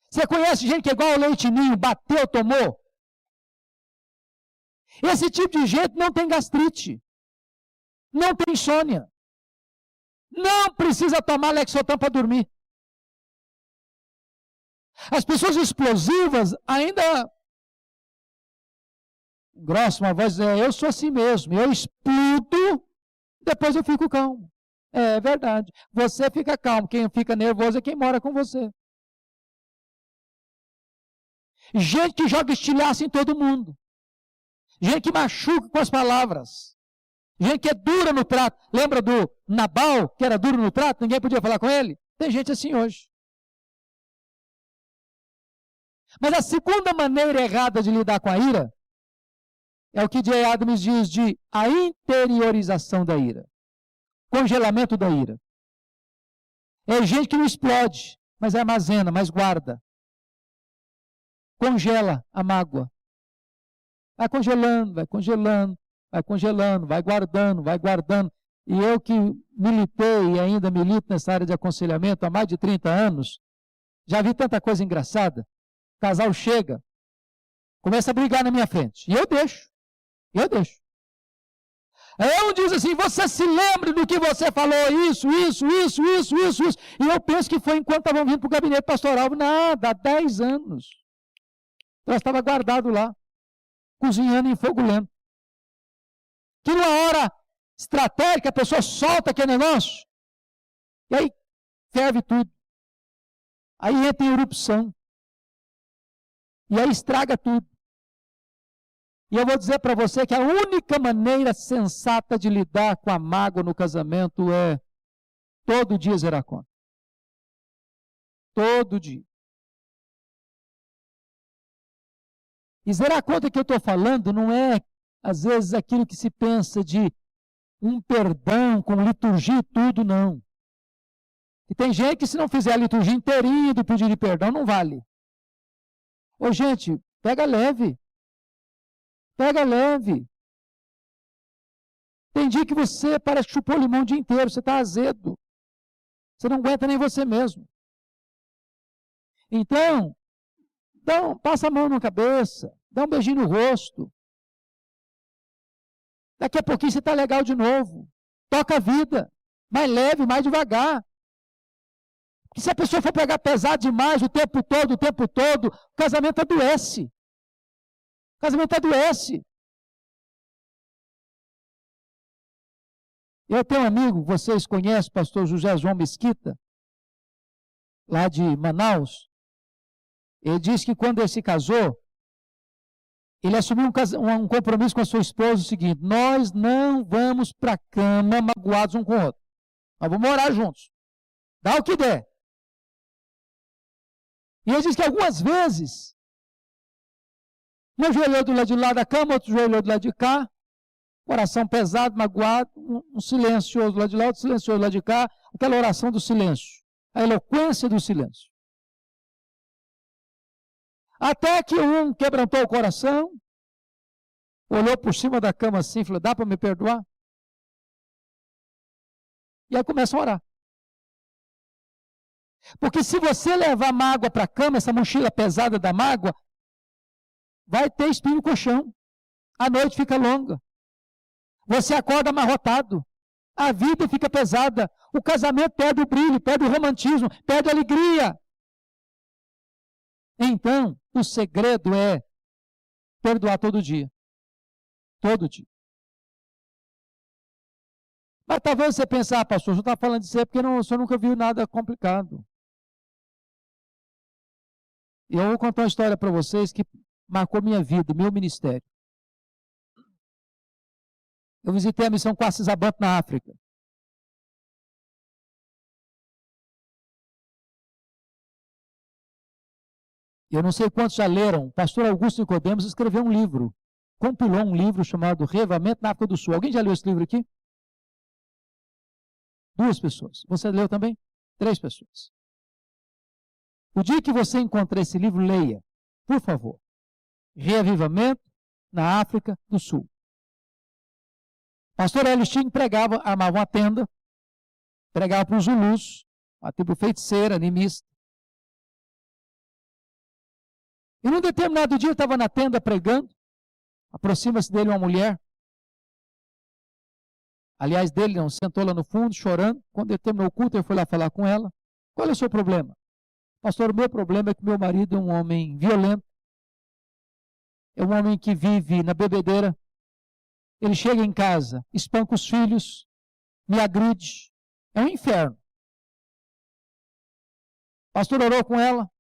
Você conhece gente que é igual ao leite ninho, bateu, tomou? Esse tipo de gente não tem gastrite, não tem insônia, não precisa tomar Lexotan para dormir. As pessoas explosivas ainda, grossa uma voz, eu sou assim mesmo, eu explodo, depois eu fico calmo. É verdade, você fica calmo, quem fica nervoso é quem mora com você. Gente que joga estilhaço em todo mundo. Gente que machuca com as palavras. Gente que é dura no trato. Lembra do Nabal, que era duro no trato? Ninguém podia falar com ele? Tem gente assim hoje. Mas a segunda maneira errada de lidar com a ira é o que J. Adams diz de a interiorização da ira. Congelamento da ira. É gente que não explode, mas armazena, mas guarda. Congela a mágoa, Vai congelando, vai congelando, vai congelando, vai guardando, vai guardando. E eu que militei e ainda milito nessa área de aconselhamento há mais de 30 anos, já vi tanta coisa engraçada. O casal chega, começa a brigar na minha frente. E eu deixo. Aí um diz assim, você se lembra do que você falou, isso. E eu penso que foi enquanto estavam vindo para o gabinete pastoral. Nada, há 10 anos. Nós estava guardado lá, cozinhando em fogo lento. Que numa hora estratégica, a pessoa solta aquele negócio, e aí ferve tudo. Aí entra em erupção. E aí estraga tudo. E eu vou dizer para você que a única maneira sensata de lidar com a mágoa no casamento é todo dia zerar a conta. Todo dia. E zerar a conta que eu estou falando não é, às vezes, aquilo que se pensa de um perdão com liturgia e tudo, não. E tem gente que se não fizer a liturgia inteirinha do pedido de perdão, não vale. Ô gente, pega leve. Pega leve. Tem dia que você parece que chupou limão o dia inteiro, você está azedo. Você não aguenta nem você mesmo. Então, passa a mão na cabeça, dá um beijinho no rosto. Daqui a pouquinho você está legal de novo. Toca a vida, mais leve, mais devagar. Porque se a pessoa for pegar pesado demais o tempo todo, o casamento adoece. O casamento adoece. Eu tenho um amigo, vocês conhecem, o pastor José João Mesquita, lá de Manaus. Ele disse que quando ele se casou, ele assumiu um compromisso com a sua esposa, o seguinte: nós não vamos para a cama magoados um com o outro. Nós vamos morar juntos. Dá o que der. E ele disse que algumas vezes, um ajoelhou do lado de lá da cama, outro ajoelhou do lado de cá, coração pesado, magoado, um silencioso do lado de lá, outro silencioso do lado de cá, aquela oração do silêncio, a eloquência do silêncio. Até que um quebrantou o coração, olhou por cima da cama assim e falou: dá para me perdoar? E aí começa a orar. Porque se você levar mágoa para a cama, essa mochila pesada da mágoa, vai ter espinho no colchão. A noite fica longa. Você acorda amarrotado. A vida fica pesada. O casamento perde o brilho, perde o romantismo, perde a alegria. Então, o segredo é perdoar todo dia. Todo dia. Mas talvez você pense: ah, pastor, você está falando disso aí porque o senhor nunca viu nada complicado. E eu vou contar uma história para vocês que marcou minha vida, meu ministério. Eu visitei a missão Quacisabanto na África. Eu não sei quantos já leram. O pastor Augusto Nicodemos escreveu um livro, compilou um livro chamado Reavivamento na África do Sul. Alguém já leu esse livro aqui? 2 pessoas. Você leu também? 3 pessoas. O dia que você encontrar esse livro, leia, por favor. Reavivamento na África do Sul. Pastor Hélio Sting pregava, armava uma tenda, pregava para os Zulus, uma tribo feiticeira, animista. E num determinado dia, ele estava na tenda pregando, aproxima-se dele uma mulher. Aliás, dele não, sentou lá no fundo, chorando. Quando ele terminou o culto, ele foi lá falar com ela. Qual é o seu problema? Pastor, o meu problema é que meu marido é um homem violento. É um homem que vive na bebedeira. Ele chega em casa, espanca os filhos, me agride. É um inferno. O pastor orou com ela.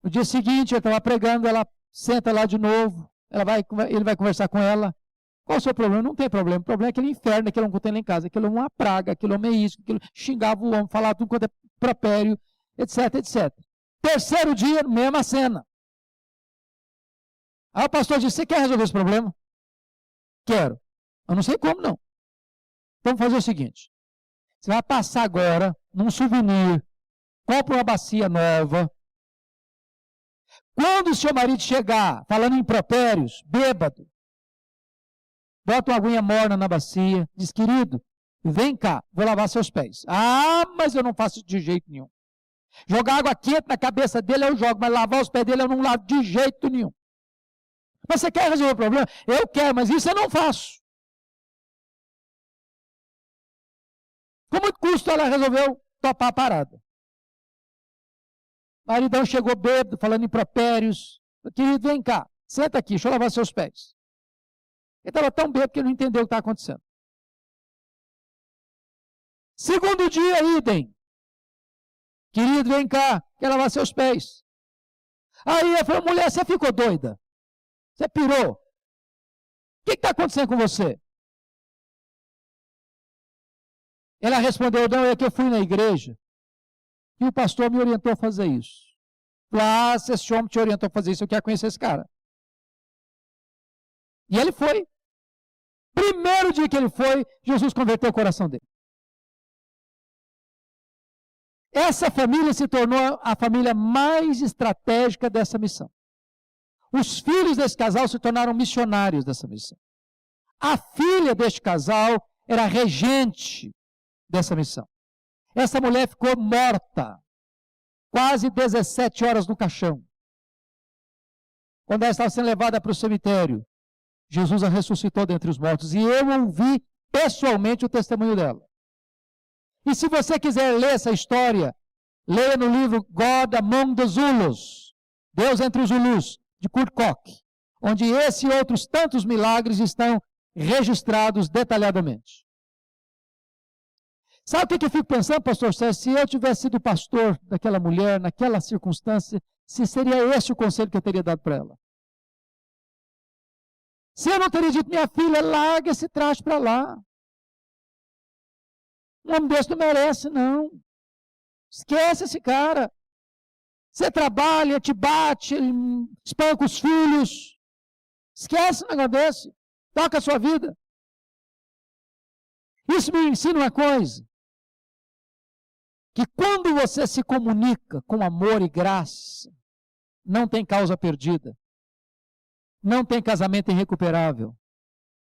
No dia seguinte, ele estava pregando, ela senta lá de novo. Ele vai conversar com ela. Qual o seu problema? Não tem problema. O problema é aquele inferno, aquele homem que tem lá em casa. Aquele homem é uma praga, aquele homem é isso, aquele xingava o homem, falava tudo quanto é propério, etc, etc. Terceiro dia, mesma cena. Aí o pastor disse: você quer resolver esse problema? Quero. Eu não sei como, não. Vamos fazer o seguinte: você vai passar agora num souvenir, compra uma bacia nova. Quando o seu marido chegar, falando impropérios, bêbado, bota uma aguinha morna na bacia, diz, querido, vem cá, vou lavar seus pés. Ah, mas eu não faço de jeito nenhum. Jogar água quente na cabeça dele eu jogo, mas lavar os pés dele eu não lavo de jeito nenhum. Mas você quer resolver o problema? Eu quero, mas isso eu não faço. Com muito custo ela resolveu topar a parada. O maridão chegou bêbado, falando impropérios. Querido, vem cá, senta aqui, deixa eu lavar seus pés. Ele estava tão bêbado que ele não entendeu o que estava acontecendo. Segundo dia, idem. Querido, vem cá, quer lavar seus pés. Aí ele falou, mulher, você ficou doida? Você pirou? O que está acontecendo com você? Ela respondeu, não, é que eu fui na igreja e o pastor me orientou a fazer isso. Lá, se esse homem te orientou a fazer isso, eu quero conhecer esse cara. E ele foi. Primeiro dia que ele foi, Jesus converteu o coração dele. Essa família se tornou a família mais estratégica dessa missão. Os filhos desse casal se tornaram missionários dessa missão. A filha deste casal era regente dessa missão. Essa mulher ficou morta, quase 17 horas no caixão. Quando ela estava sendo levada para o cemitério, Jesus a ressuscitou dentre os mortos. E eu ouvi pessoalmente o testemunho dela. E se você quiser ler essa história, leia no livro God Among the Zulus, Deus entre os Zulus, de Kurt Koch, onde esse e outros tantos milagres estão registrados detalhadamente. Sabe o que eu fico pensando, pastor Sérgio? Se eu tivesse sido pastor daquela mulher, naquela circunstância, se seria esse o conselho que eu teria dado para ela. Se eu não teria dito, minha filha, larga esse traste para lá. Um homem desse não merece, não. Esquece esse cara. Você trabalha, te bate, espanca os filhos. Esquece um negócio desse. Toca a sua vida. Isso me ensina uma coisa. Que quando você se comunica com amor e graça, não tem causa perdida. Não tem casamento irrecuperável.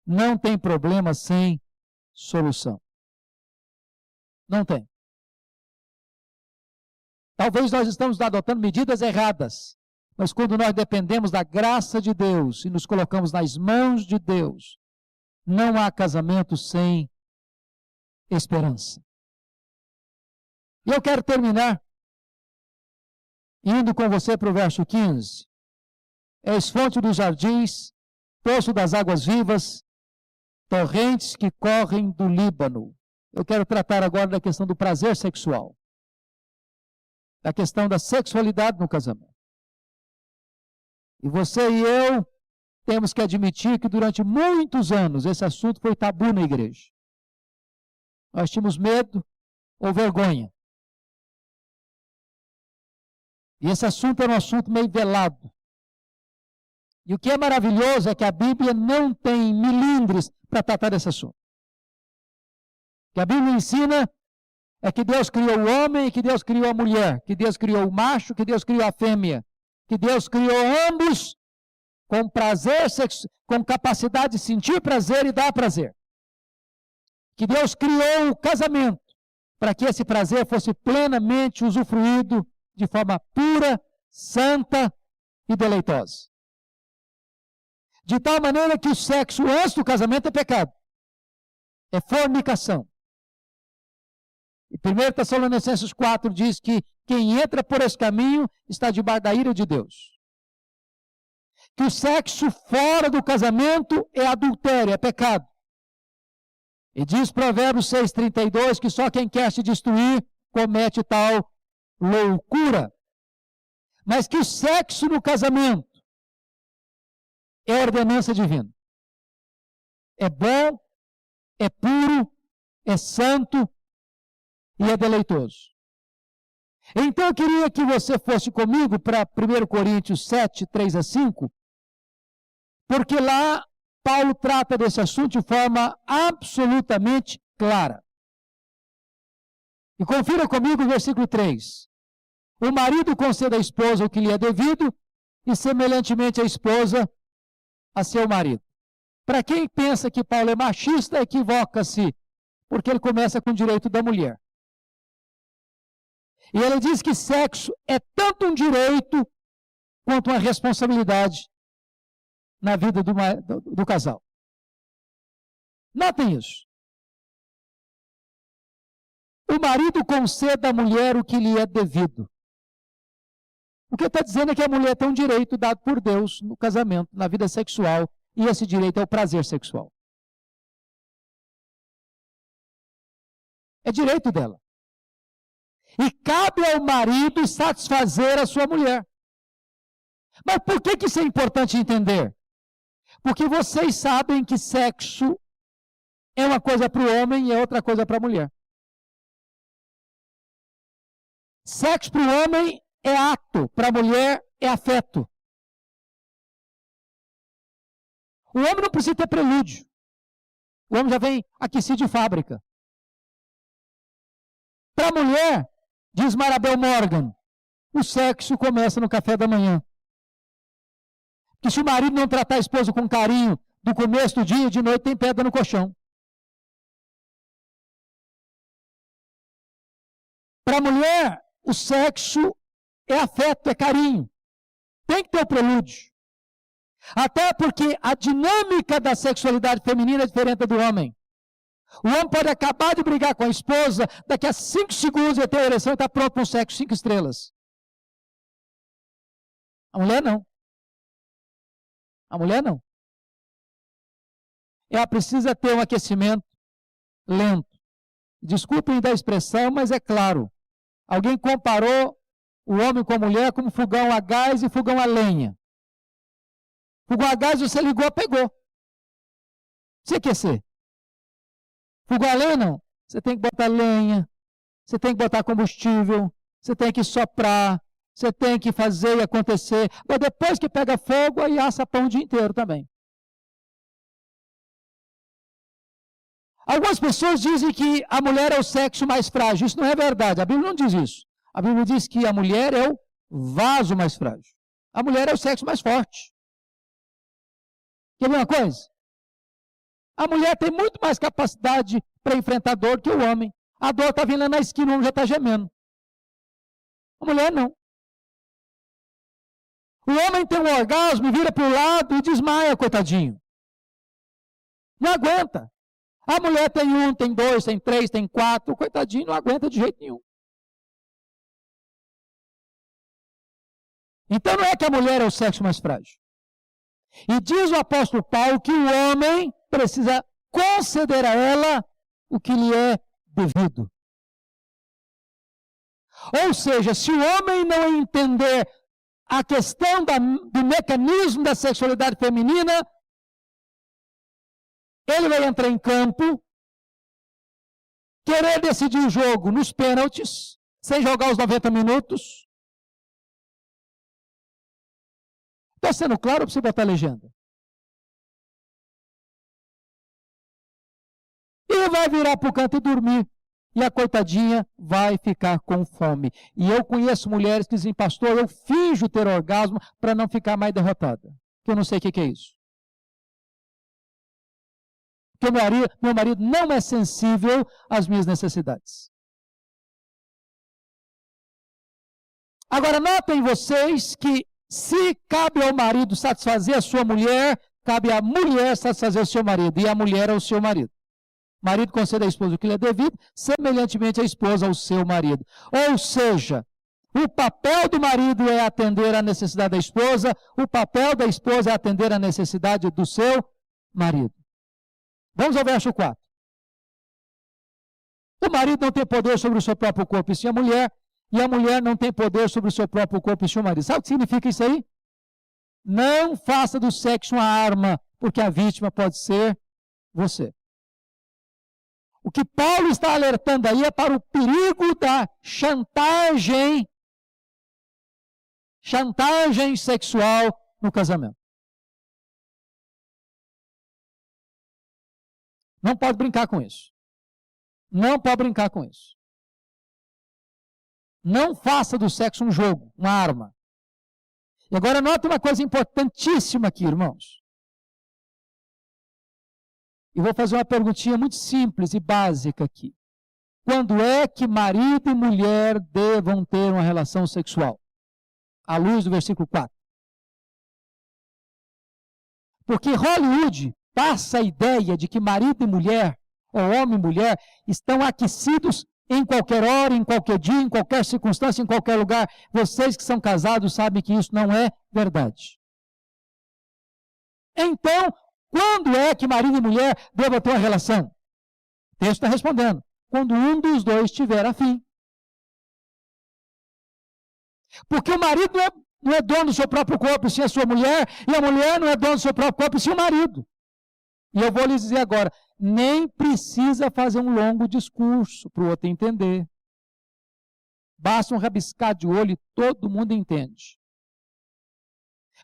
Não tem problema sem solução. Não tem. Talvez nós estamos adotando medidas erradas, mas quando nós dependemos da graça de Deus e nos colocamos nas mãos de Deus, não há casamento sem esperança. E eu quero terminar indo com você para o verso 15. És fonte dos jardins, poço das águas vivas, torrentes que correm do Líbano. Eu quero tratar agora da questão do prazer sexual, da questão da sexualidade no casamento. E você e eu temos que admitir que durante muitos anos esse assunto foi tabu na igreja. Nós tínhamos medo ou vergonha. E esse assunto era um assunto meio velado. E o que é maravilhoso é que a Bíblia não tem milindres para tratar desse assunto. O que a Bíblia ensina é que Deus criou o homem e que Deus criou a mulher, que Deus criou o macho, que Deus criou a fêmea, que Deus criou ambos com prazer, com capacidade de sentir prazer e dar prazer. Que Deus criou o casamento para que esse prazer fosse plenamente usufruído de forma pura, santa e deleitosa. De tal maneira que o sexo antes do casamento é pecado. É fornicação. E 1 Tessalonicenses 4 diz que quem entra por esse caminho está debaixo da ira de Deus. Que o sexo fora do casamento é adultério, é pecado. E diz Provérbios 6,32 que só quem quer se destruir comete tal loucura. Mas que o sexo no casamento é ordenança divina. É bom, é puro, é santo e é deleitoso. Então eu queria que você fosse comigo para 1 Coríntios 7, 3 a 5, porque lá Paulo trata desse assunto de forma absolutamente clara. E confira comigo o versículo 3. O marido conceda à esposa o que lhe é devido, e semelhantemente a esposa a seu marido. Para quem pensa que Paulo é machista, equivoca-se, porque ele começa com o direito da mulher. E ele diz que sexo é tanto um direito quanto uma responsabilidade na vida do casal. Notem isso. O marido concede à mulher o que lhe é devido. O que está dizendo é que a mulher tem um direito dado por Deus no casamento, na vida sexual, e esse direito é o prazer sexual. É direito dela. E cabe ao marido satisfazer a sua mulher. Mas por que isso é importante entender? Porque vocês sabem que sexo é uma coisa para o homem e é outra coisa para a mulher. Sexo para o homem é ato, para a mulher é afeto. O homem não precisa ter prelúdio. O homem já vem aquecido de fábrica. Para a mulher, diz Marabel Morgan, o sexo começa no café da manhã. Que se o marido não tratar a esposa com carinho do começo do dia, de noite tem pedra no colchão. Para a mulher, o sexo é afeto, é carinho. Tem que ter o prelúdio. Até porque a dinâmica da sexualidade feminina é diferente da do homem. O homem pode acabar de brigar com a esposa, daqui a 5 segundos ele tem a ereção e está pronto para um sexo 5 estrelas. A mulher não. A mulher não. Ela precisa ter um aquecimento lento. Desculpem da expressão, mas é claro. Alguém comparou o homem com a mulher como fogão a gás e fogão a lenha. Fogão a gás você ligou, pegou. Você aquecer. Fogão a lenha não. Você tem que botar lenha, você tem que botar combustível, você tem que soprar, você tem que fazer e acontecer. Mas depois que pega fogo, aí assa pão o dia inteiro também. Algumas pessoas dizem que a mulher é o sexo mais frágil. Isso não é verdade. A Bíblia não diz isso. A Bíblia diz que a mulher é o vaso mais frágil. A mulher é o sexo mais forte. Quer ver uma coisa? A mulher tem muito mais capacidade para enfrentar dor que o homem. A dor está vindo lá na esquina, o homem já está gemendo. A mulher não. O homem tem um orgasmo, vira para o lado e desmaia, coitadinho. Não aguenta. A mulher tem 1, tem 2, tem 3, tem 4, coitadinho, não aguenta de jeito nenhum. Então não é que a mulher é o sexo mais frágil. E diz o apóstolo Paulo que o homem precisa conceder a ela o que lhe é devido. Ou seja, se o homem não entender a questão do mecanismo da sexualidade feminina, ele vai entrar em campo, querer decidir o jogo nos pênaltis, sem jogar os 90 minutos. Está sendo claro para você botar a legenda? E vai virar para o canto e dormir. E a coitadinha vai ficar com fome. E eu conheço mulheres que dizem, pastor, eu finjo ter orgasmo para não ficar mais derrotada. Que eu não sei o que é isso. Porque meu marido não é sensível às minhas necessidades. Agora, notem vocês que se cabe ao marido satisfazer a sua mulher, cabe à mulher satisfazer o seu marido, e a mulher ao seu marido. O marido concede à esposa o que lhe é devido, semelhantemente a esposa ao seu marido. Ou seja, o papel do marido é atender à necessidade da esposa, o papel da esposa é atender à necessidade do seu marido. Vamos ao verso 4. O marido não tem poder sobre o seu próprio corpo, e sim a mulher não tem poder sobre o seu próprio corpo, e sim o marido. Sabe o que significa isso aí? Não faça do sexo uma arma, porque a vítima pode ser você. O que Paulo está alertando aí é para o perigo da chantagem sexual no casamento. Não pode brincar com isso. Não pode brincar com isso. Não faça do sexo um jogo, uma arma. E agora nota uma coisa importantíssima aqui, irmãos. E vou fazer uma perguntinha muito simples e básica aqui. Quando é que marido e mulher devam ter uma relação sexual? À luz do versículo 4. Porque Hollywood passa a ideia de que marido e mulher, ou homem e mulher, estão aquecidos em qualquer hora, em qualquer dia, em qualquer circunstância, em qualquer lugar. Vocês que são casados sabem que isso não é verdade. Então, quando é que marido e mulher devem ter uma relação? O texto está respondendo. Quando um dos dois tiver afim. Porque o marido não é dono do seu próprio corpo, sim a sua mulher, e a mulher não é dona do seu próprio corpo, sim o marido. E eu vou lhes dizer agora, nem precisa fazer um longo discurso para o outro entender. Basta um rabiscar de olho e todo mundo entende.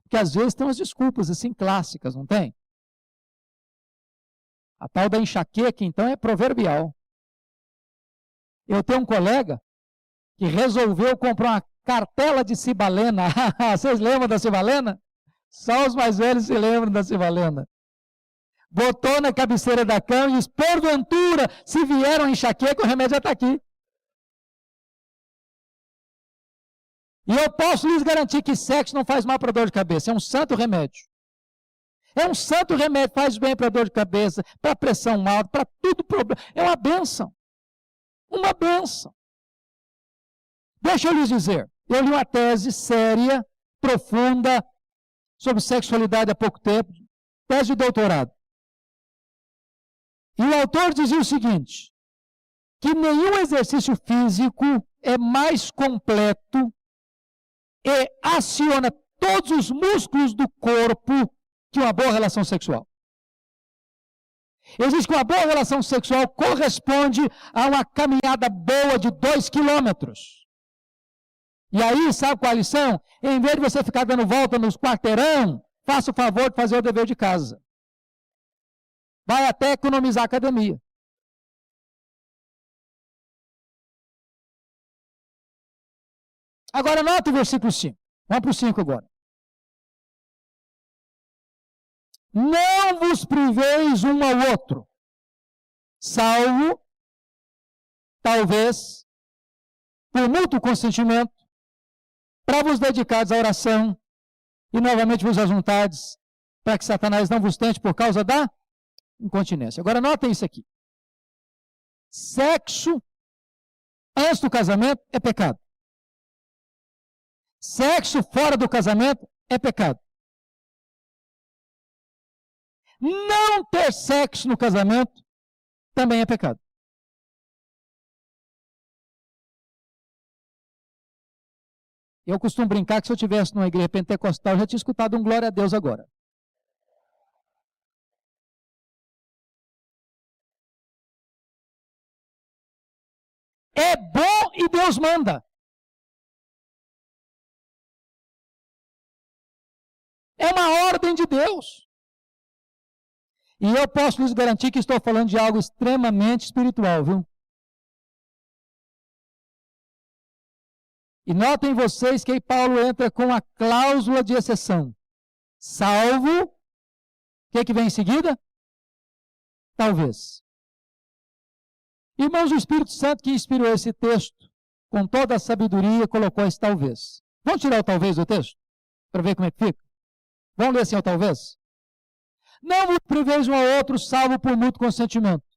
Porque às vezes tem umas desculpas assim clássicas, não tem? A tal da enxaqueca, então, é proverbial. Eu tenho um colega que resolveu comprar uma cartela de cibalena. Vocês lembram da cibalena? Só os mais velhos se lembram da cibalena. Botou na cabeceira da cama e disse, porventura, se vieram a enxaqueca, o remédio já está aqui. E eu posso lhes garantir que sexo não faz mal para dor de cabeça, é um santo remédio. É um santo remédio, faz bem para dor de cabeça, para pressão alta, para tudo problema. É uma bênção. Uma bênção. Deixa eu lhes dizer, eu li uma tese séria, profunda, sobre sexualidade há pouco tempo, tese de doutorado. E o autor dizia o seguinte, que nenhum exercício físico é mais completo e aciona todos os músculos do corpo que uma boa relação sexual. Ele diz que uma boa relação sexual corresponde a uma caminhada boa de 2 quilômetros. E aí, sabe qual a lição? Em vez de você ficar dando volta nos quarteirão, faça o favor de fazer o dever de casa. Vai até economizar a academia. Agora, nota o versículo 5. Vamos para o 5 agora. Não vos priveis um ao outro, salvo, talvez, por mútuo consentimento, para vos dedicares à oração e novamente vos ajuntares, para que Satanás não vos tente por causa da incontinência. Agora, notem isso aqui. Sexo antes do casamento é pecado. Sexo fora do casamento é pecado. Não ter sexo no casamento também é pecado. Eu costumo brincar que se eu estivesse numa igreja pentecostal, eu já tinha escutado um glória a Deus agora. É bom e Deus manda. É uma ordem de Deus. E eu posso lhes garantir que estou falando de algo extremamente espiritual, viu? E notem vocês que aí Paulo entra com a cláusula de exceção. Salvo, o que vem em seguida? Talvez. Irmãos, o Espírito Santo que inspirou esse texto, com toda a sabedoria, colocou esse talvez. Vamos tirar o talvez do texto? Para ver como é que fica? Vamos ler assim o talvez? Não vos priveis um ao outro, salvo por mútuo consentimento.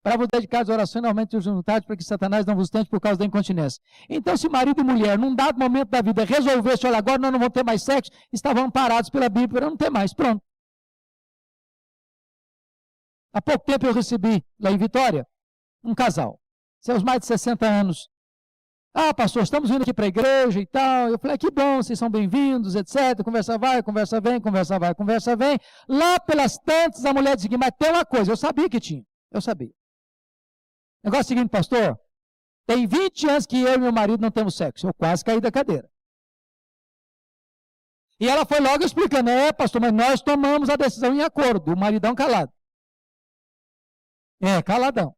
Para vos dedicar às orações, normalmente os juntados, para que Satanás não vos tente por causa da incontinência. Então, se marido e mulher, num dado momento da vida, resolvessem, olha, agora nós não vamos ter mais sexo, estavam amparados pela Bíblia para não ter mais. Pronto. Há pouco tempo eu recebi, lá em Vitória, um casal, seus mais de 60 anos. Ah, pastor, estamos vindo aqui para a igreja e tal. Eu falei, que bom, vocês são bem-vindos, etc. Conversa vai, conversa vem, conversa vai, conversa vem. Lá pelas tantas, a mulher disse, mas tem uma coisa, eu sabia que tinha, eu sabia. Negócio é o seguinte, pastor, tem 20 anos que eu e meu marido não temos sexo. Eu quase caí da cadeira. E ela foi logo explicando, pastor, mas nós tomamos a decisão em acordo, o maridão calado. Caladão.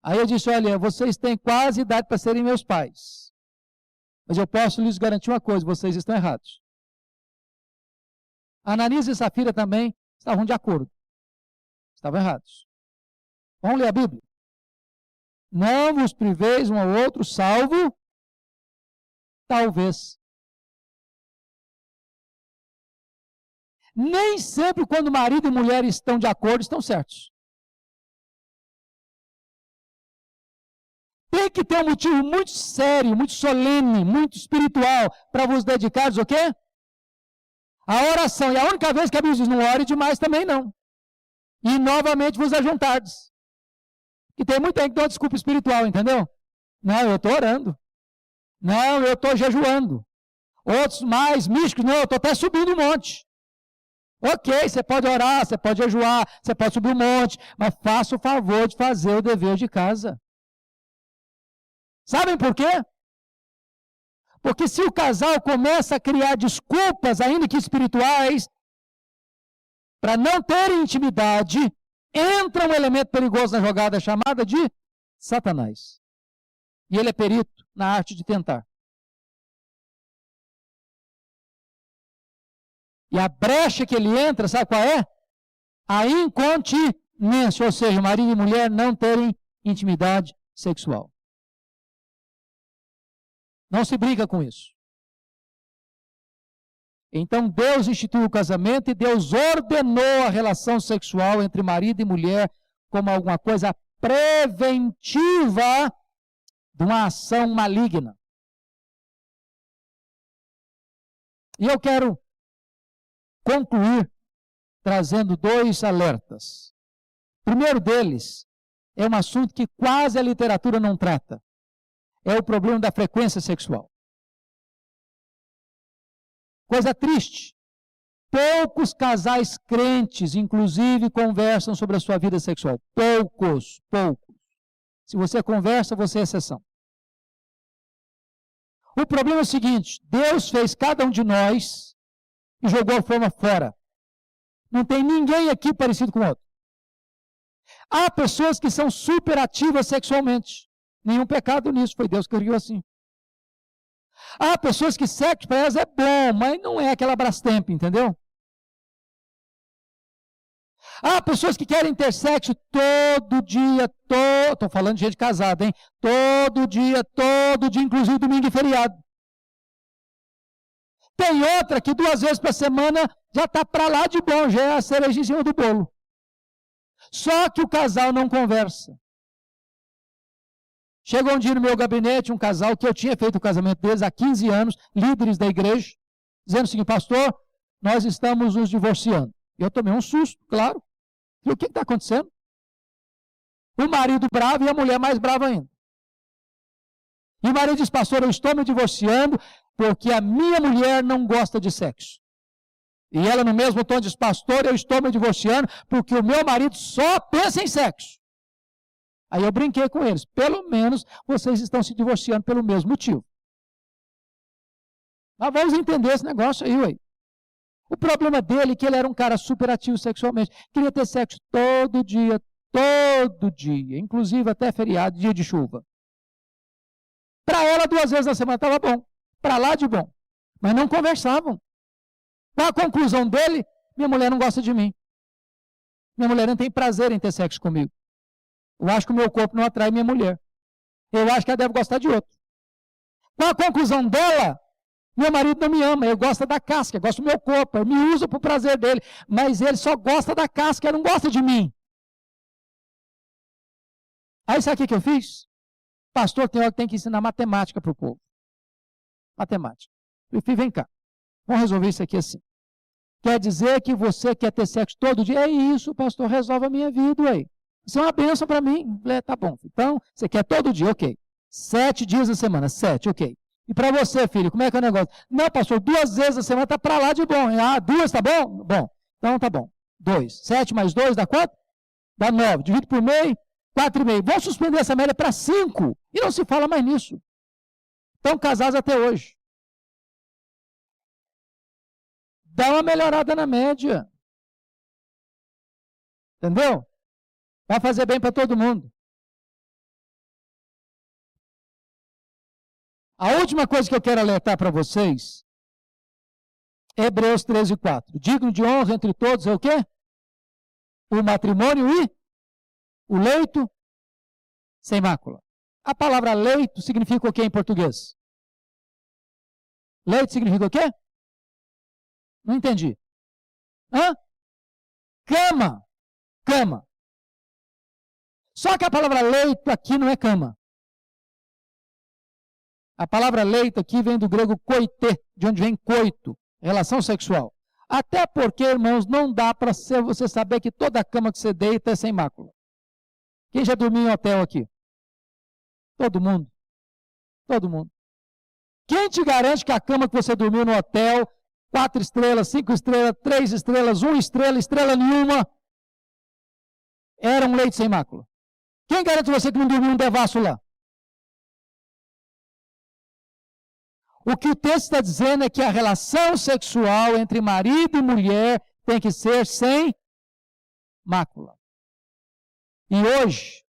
Aí eu disse, olha, vocês têm quase idade para serem meus pais. Mas eu posso lhes garantir uma coisa, vocês estão errados. Ananias e Safira também estavam de acordo. Estavam errados. Vamos ler a Bíblia. Não vos priveis um ao outro, salvo, talvez. Nem sempre quando marido e mulher estão de acordo, estão certos. Tem que ter um motivo muito sério, muito solene, muito espiritual, para vos dedicares o quê? A oração. E a única vez que a Bíblia diz, não ore demais também não. E novamente vos ajuntardes. E tem muita gente que dá uma desculpa espiritual, entendeu? Não, eu estou orando. Não, eu estou jejuando. Outros mais místicos, não, eu estou até subindo um monte. Ok, você pode orar, você pode jejuar, você pode subir um monte, mas faça o favor de fazer o dever de casa. Sabem por quê? Porque se o casal começa a criar desculpas, ainda que espirituais, para não ter intimidade, entra um elemento perigoso na jogada chamada de Satanás. E ele é perito na arte de tentar. E a brecha que ele entra, sabe qual é? A incontinência, ou seja, marido e mulher não terem intimidade sexual. Não se briga com isso. Então Deus instituiu o casamento e Deus ordenou a relação sexual entre marido e mulher como alguma coisa preventiva de uma ação maligna. E eu quero concluir trazendo 2 alertas. O primeiro deles é um assunto que quase a literatura não trata. É o problema da frequência sexual. Coisa triste. Poucos casais crentes, inclusive, conversam sobre a sua vida sexual. Poucos. Se você conversa, você é exceção. O problema é o seguinte, Deus fez cada um de nós e jogou a forma fora. Não tem ninguém aqui parecido com o outro. Há pessoas que são superativas sexualmente. Nenhum pecado nisso, foi Deus que criou assim. Há pessoas que sexo para elas é bom, mas não é aquela Brastemp, entendeu? Há pessoas que querem ter sexo todo dia, estou falando de gente casada, hein? Todo dia, inclusive domingo e feriado. Tem outra que 2 vezes por semana já está para lá de bom, já é a cereja em cima do bolo. Só que o casal não conversa. Chegou um dia no meu gabinete um casal que eu tinha feito o casamento deles há 15 anos, líderes da igreja, dizendo o seguinte, pastor, nós estamos nos divorciando. Eu tomei um susto, claro. E o que está acontecendo? O marido bravo e a mulher mais brava ainda. E o marido diz, pastor, eu estou me divorciando porque a minha mulher não gosta de sexo. E ela no mesmo tom diz, pastor, eu estou me divorciando porque o meu marido só pensa em sexo. Aí eu brinquei com eles, pelo menos vocês estão se divorciando pelo mesmo motivo. Mas vamos entender esse negócio aí, ué. O problema dele é que ele era um cara superativo sexualmente. Queria ter sexo todo dia, inclusive até feriado, dia de chuva. Para ela, 2 vezes na semana estava bom. Para lá de bom. Mas não conversavam. Qual a conclusão dele? Minha mulher não gosta de mim. Minha mulher não tem prazer em ter sexo comigo. Eu acho que o meu corpo não atrai minha mulher. Eu acho que ela deve gostar de outro. Qual a conclusão dela? Meu marido não me ama, ele gosta da casca, gosta do meu corpo, eu me uso para o prazer dele, mas ele só gosta da casca, ele não gosta de mim. Aí sabe o que eu fiz? Pastor, tem hora que tem que ensinar matemática para o povo. Matemática. Eu falei, vem cá, vamos resolver isso aqui assim. Quer dizer que você quer ter sexo todo dia? É isso, pastor, resolve a minha vida, ué. Isso é uma bênção para mim. Tá bom, então, você quer todo dia, ok. 7 dias na semana, 7, ok. E para você, filho, como é que é o negócio? Não, pastor, 2 vezes a semana está para lá de bom. Ah, 2 tá bom? Bom, então tá bom. 2. 7 mais 2 dá quanto? Dá 9. Divide por meio, 4,5. Vamos suspender essa média para 5. E não se fala mais nisso. Estão casados até hoje. Dá uma melhorada na média. Entendeu? Vai fazer bem para todo mundo. A última coisa que eu quero alertar para vocês, Hebreus 13:4. Digno de honra entre todos é o quê? O matrimônio e o leito sem mácula. A palavra leito significa o quê em português? Leito significa o quê? Não entendi. Hã? Cama. Cama. Só que a palavra leito aqui não é cama. A palavra leito aqui vem do grego koité, de onde vem coito, relação sexual. Até porque, irmãos, não dá para você saber que toda cama que você deita é sem mácula. Quem já dormiu em hotel aqui? Todo mundo. Todo mundo. Quem te garante que a cama que você dormiu no hotel, 4 estrelas, 5 estrelas, 3 estrelas, 1 estrela, estrela nenhuma, era um leito sem mácula? Quem garante você que não dormiu um devasso lá? O que o texto está dizendo é que a relação sexual entre marido e mulher tem que ser sem mácula. E hoje,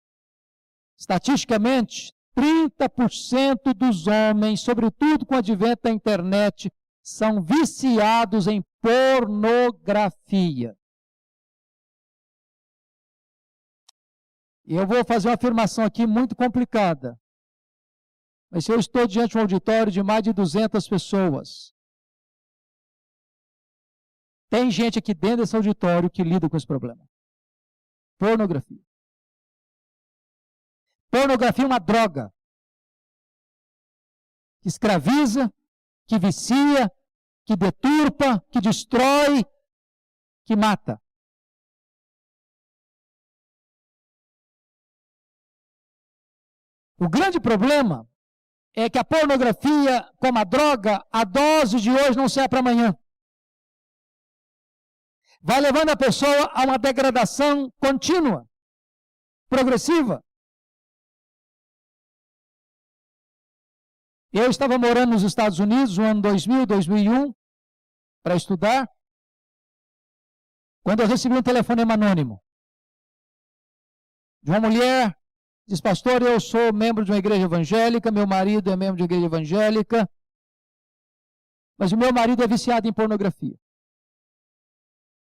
estatisticamente, 30% dos homens, sobretudo com o advento da internet, são viciados em pornografia. E eu vou fazer uma afirmação aqui muito complicada. Mas se eu estou diante de um auditório de mais de 200 pessoas, tem gente aqui dentro desse auditório que lida com esse problema. Pornografia. Pornografia é uma droga que escraviza, que vicia, que deturpa, que destrói, que mata. O grande problema é que a pornografia, como a droga, a dose de hoje não serve para amanhã. Vai levando a pessoa a uma degradação contínua, progressiva. Eu estava morando nos Estados Unidos no ano 2000, 2001, para estudar, quando eu recebi um telefonema anônimo de uma mulher. Diz, pastor, eu sou membro de uma igreja evangélica, meu marido é membro de uma igreja evangélica, mas o meu marido é viciado em pornografia.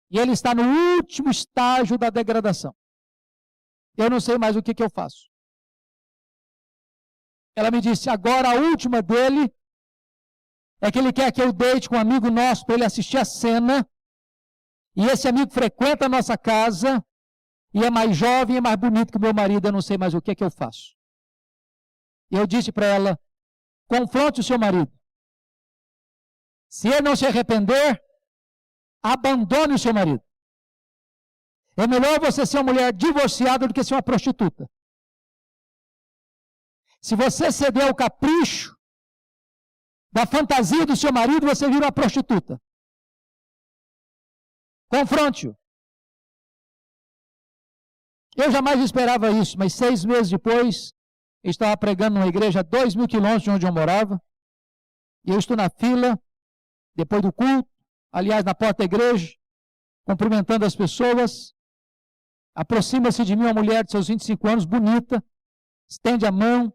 E ele está no último estágio da degradação. Eu não sei mais o que eu faço. Ela me disse, agora a última dele é que ele quer que eu deite com um amigo nosso para ele assistir a cena, e esse amigo frequenta a nossa casa, e é mais jovem e mais bonito que o meu marido, eu não sei mais o que eu faço. E eu disse para ela, confronte o seu marido. Se ele não se arrepender, abandone o seu marido. É melhor você ser uma mulher divorciada do que ser uma prostituta. Se você ceder ao capricho da fantasia do seu marido, você vira uma prostituta. Confronte-o. Eu jamais esperava isso, mas 6 meses depois, eu estava pregando numa igreja a 2.000 quilômetros de onde eu morava, e eu estou na fila, depois do culto, aliás, na porta da igreja, cumprimentando as pessoas. Aproxima-se de mim uma mulher de seus 25 anos, bonita, estende a mão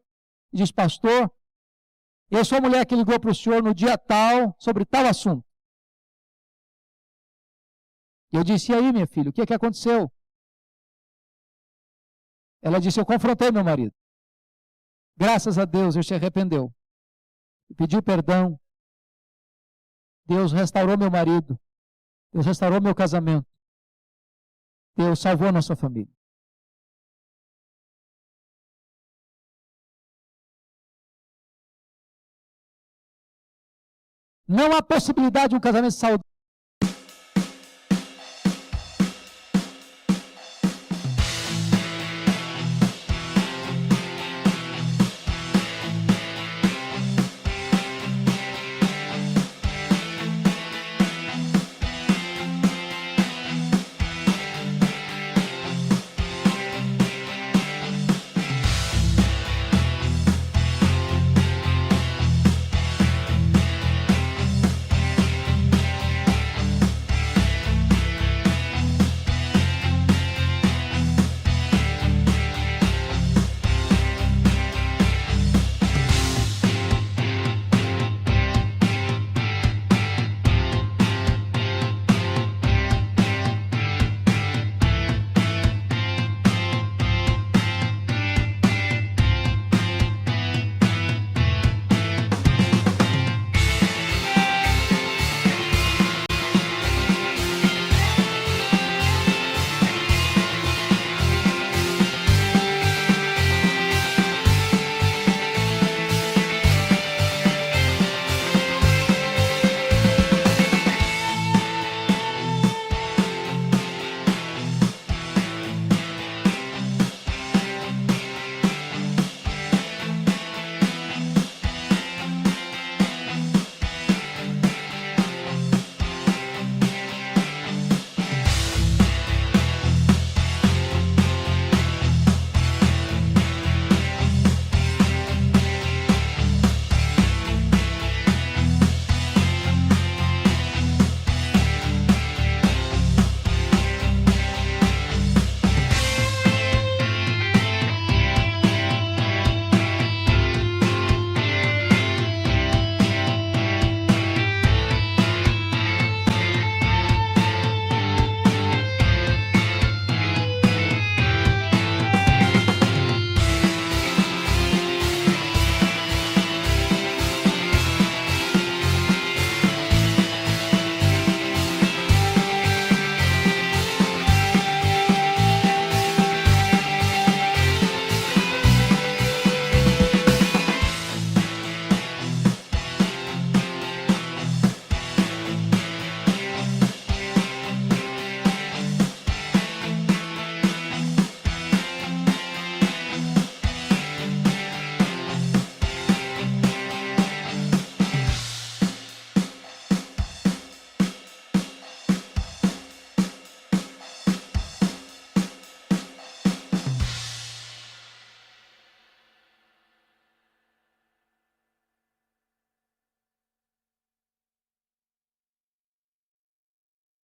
e diz, pastor, eu sou a mulher que ligou para o senhor no dia tal, sobre tal assunto. E eu disse, e aí, minha filha, o que aconteceu? Ela disse, eu confrontei meu marido. Graças a Deus, ele se arrependeu. Pediu perdão. Deus restaurou meu marido. Deus restaurou meu casamento. Deus salvou a nossa família. Não há possibilidade de um casamento saudável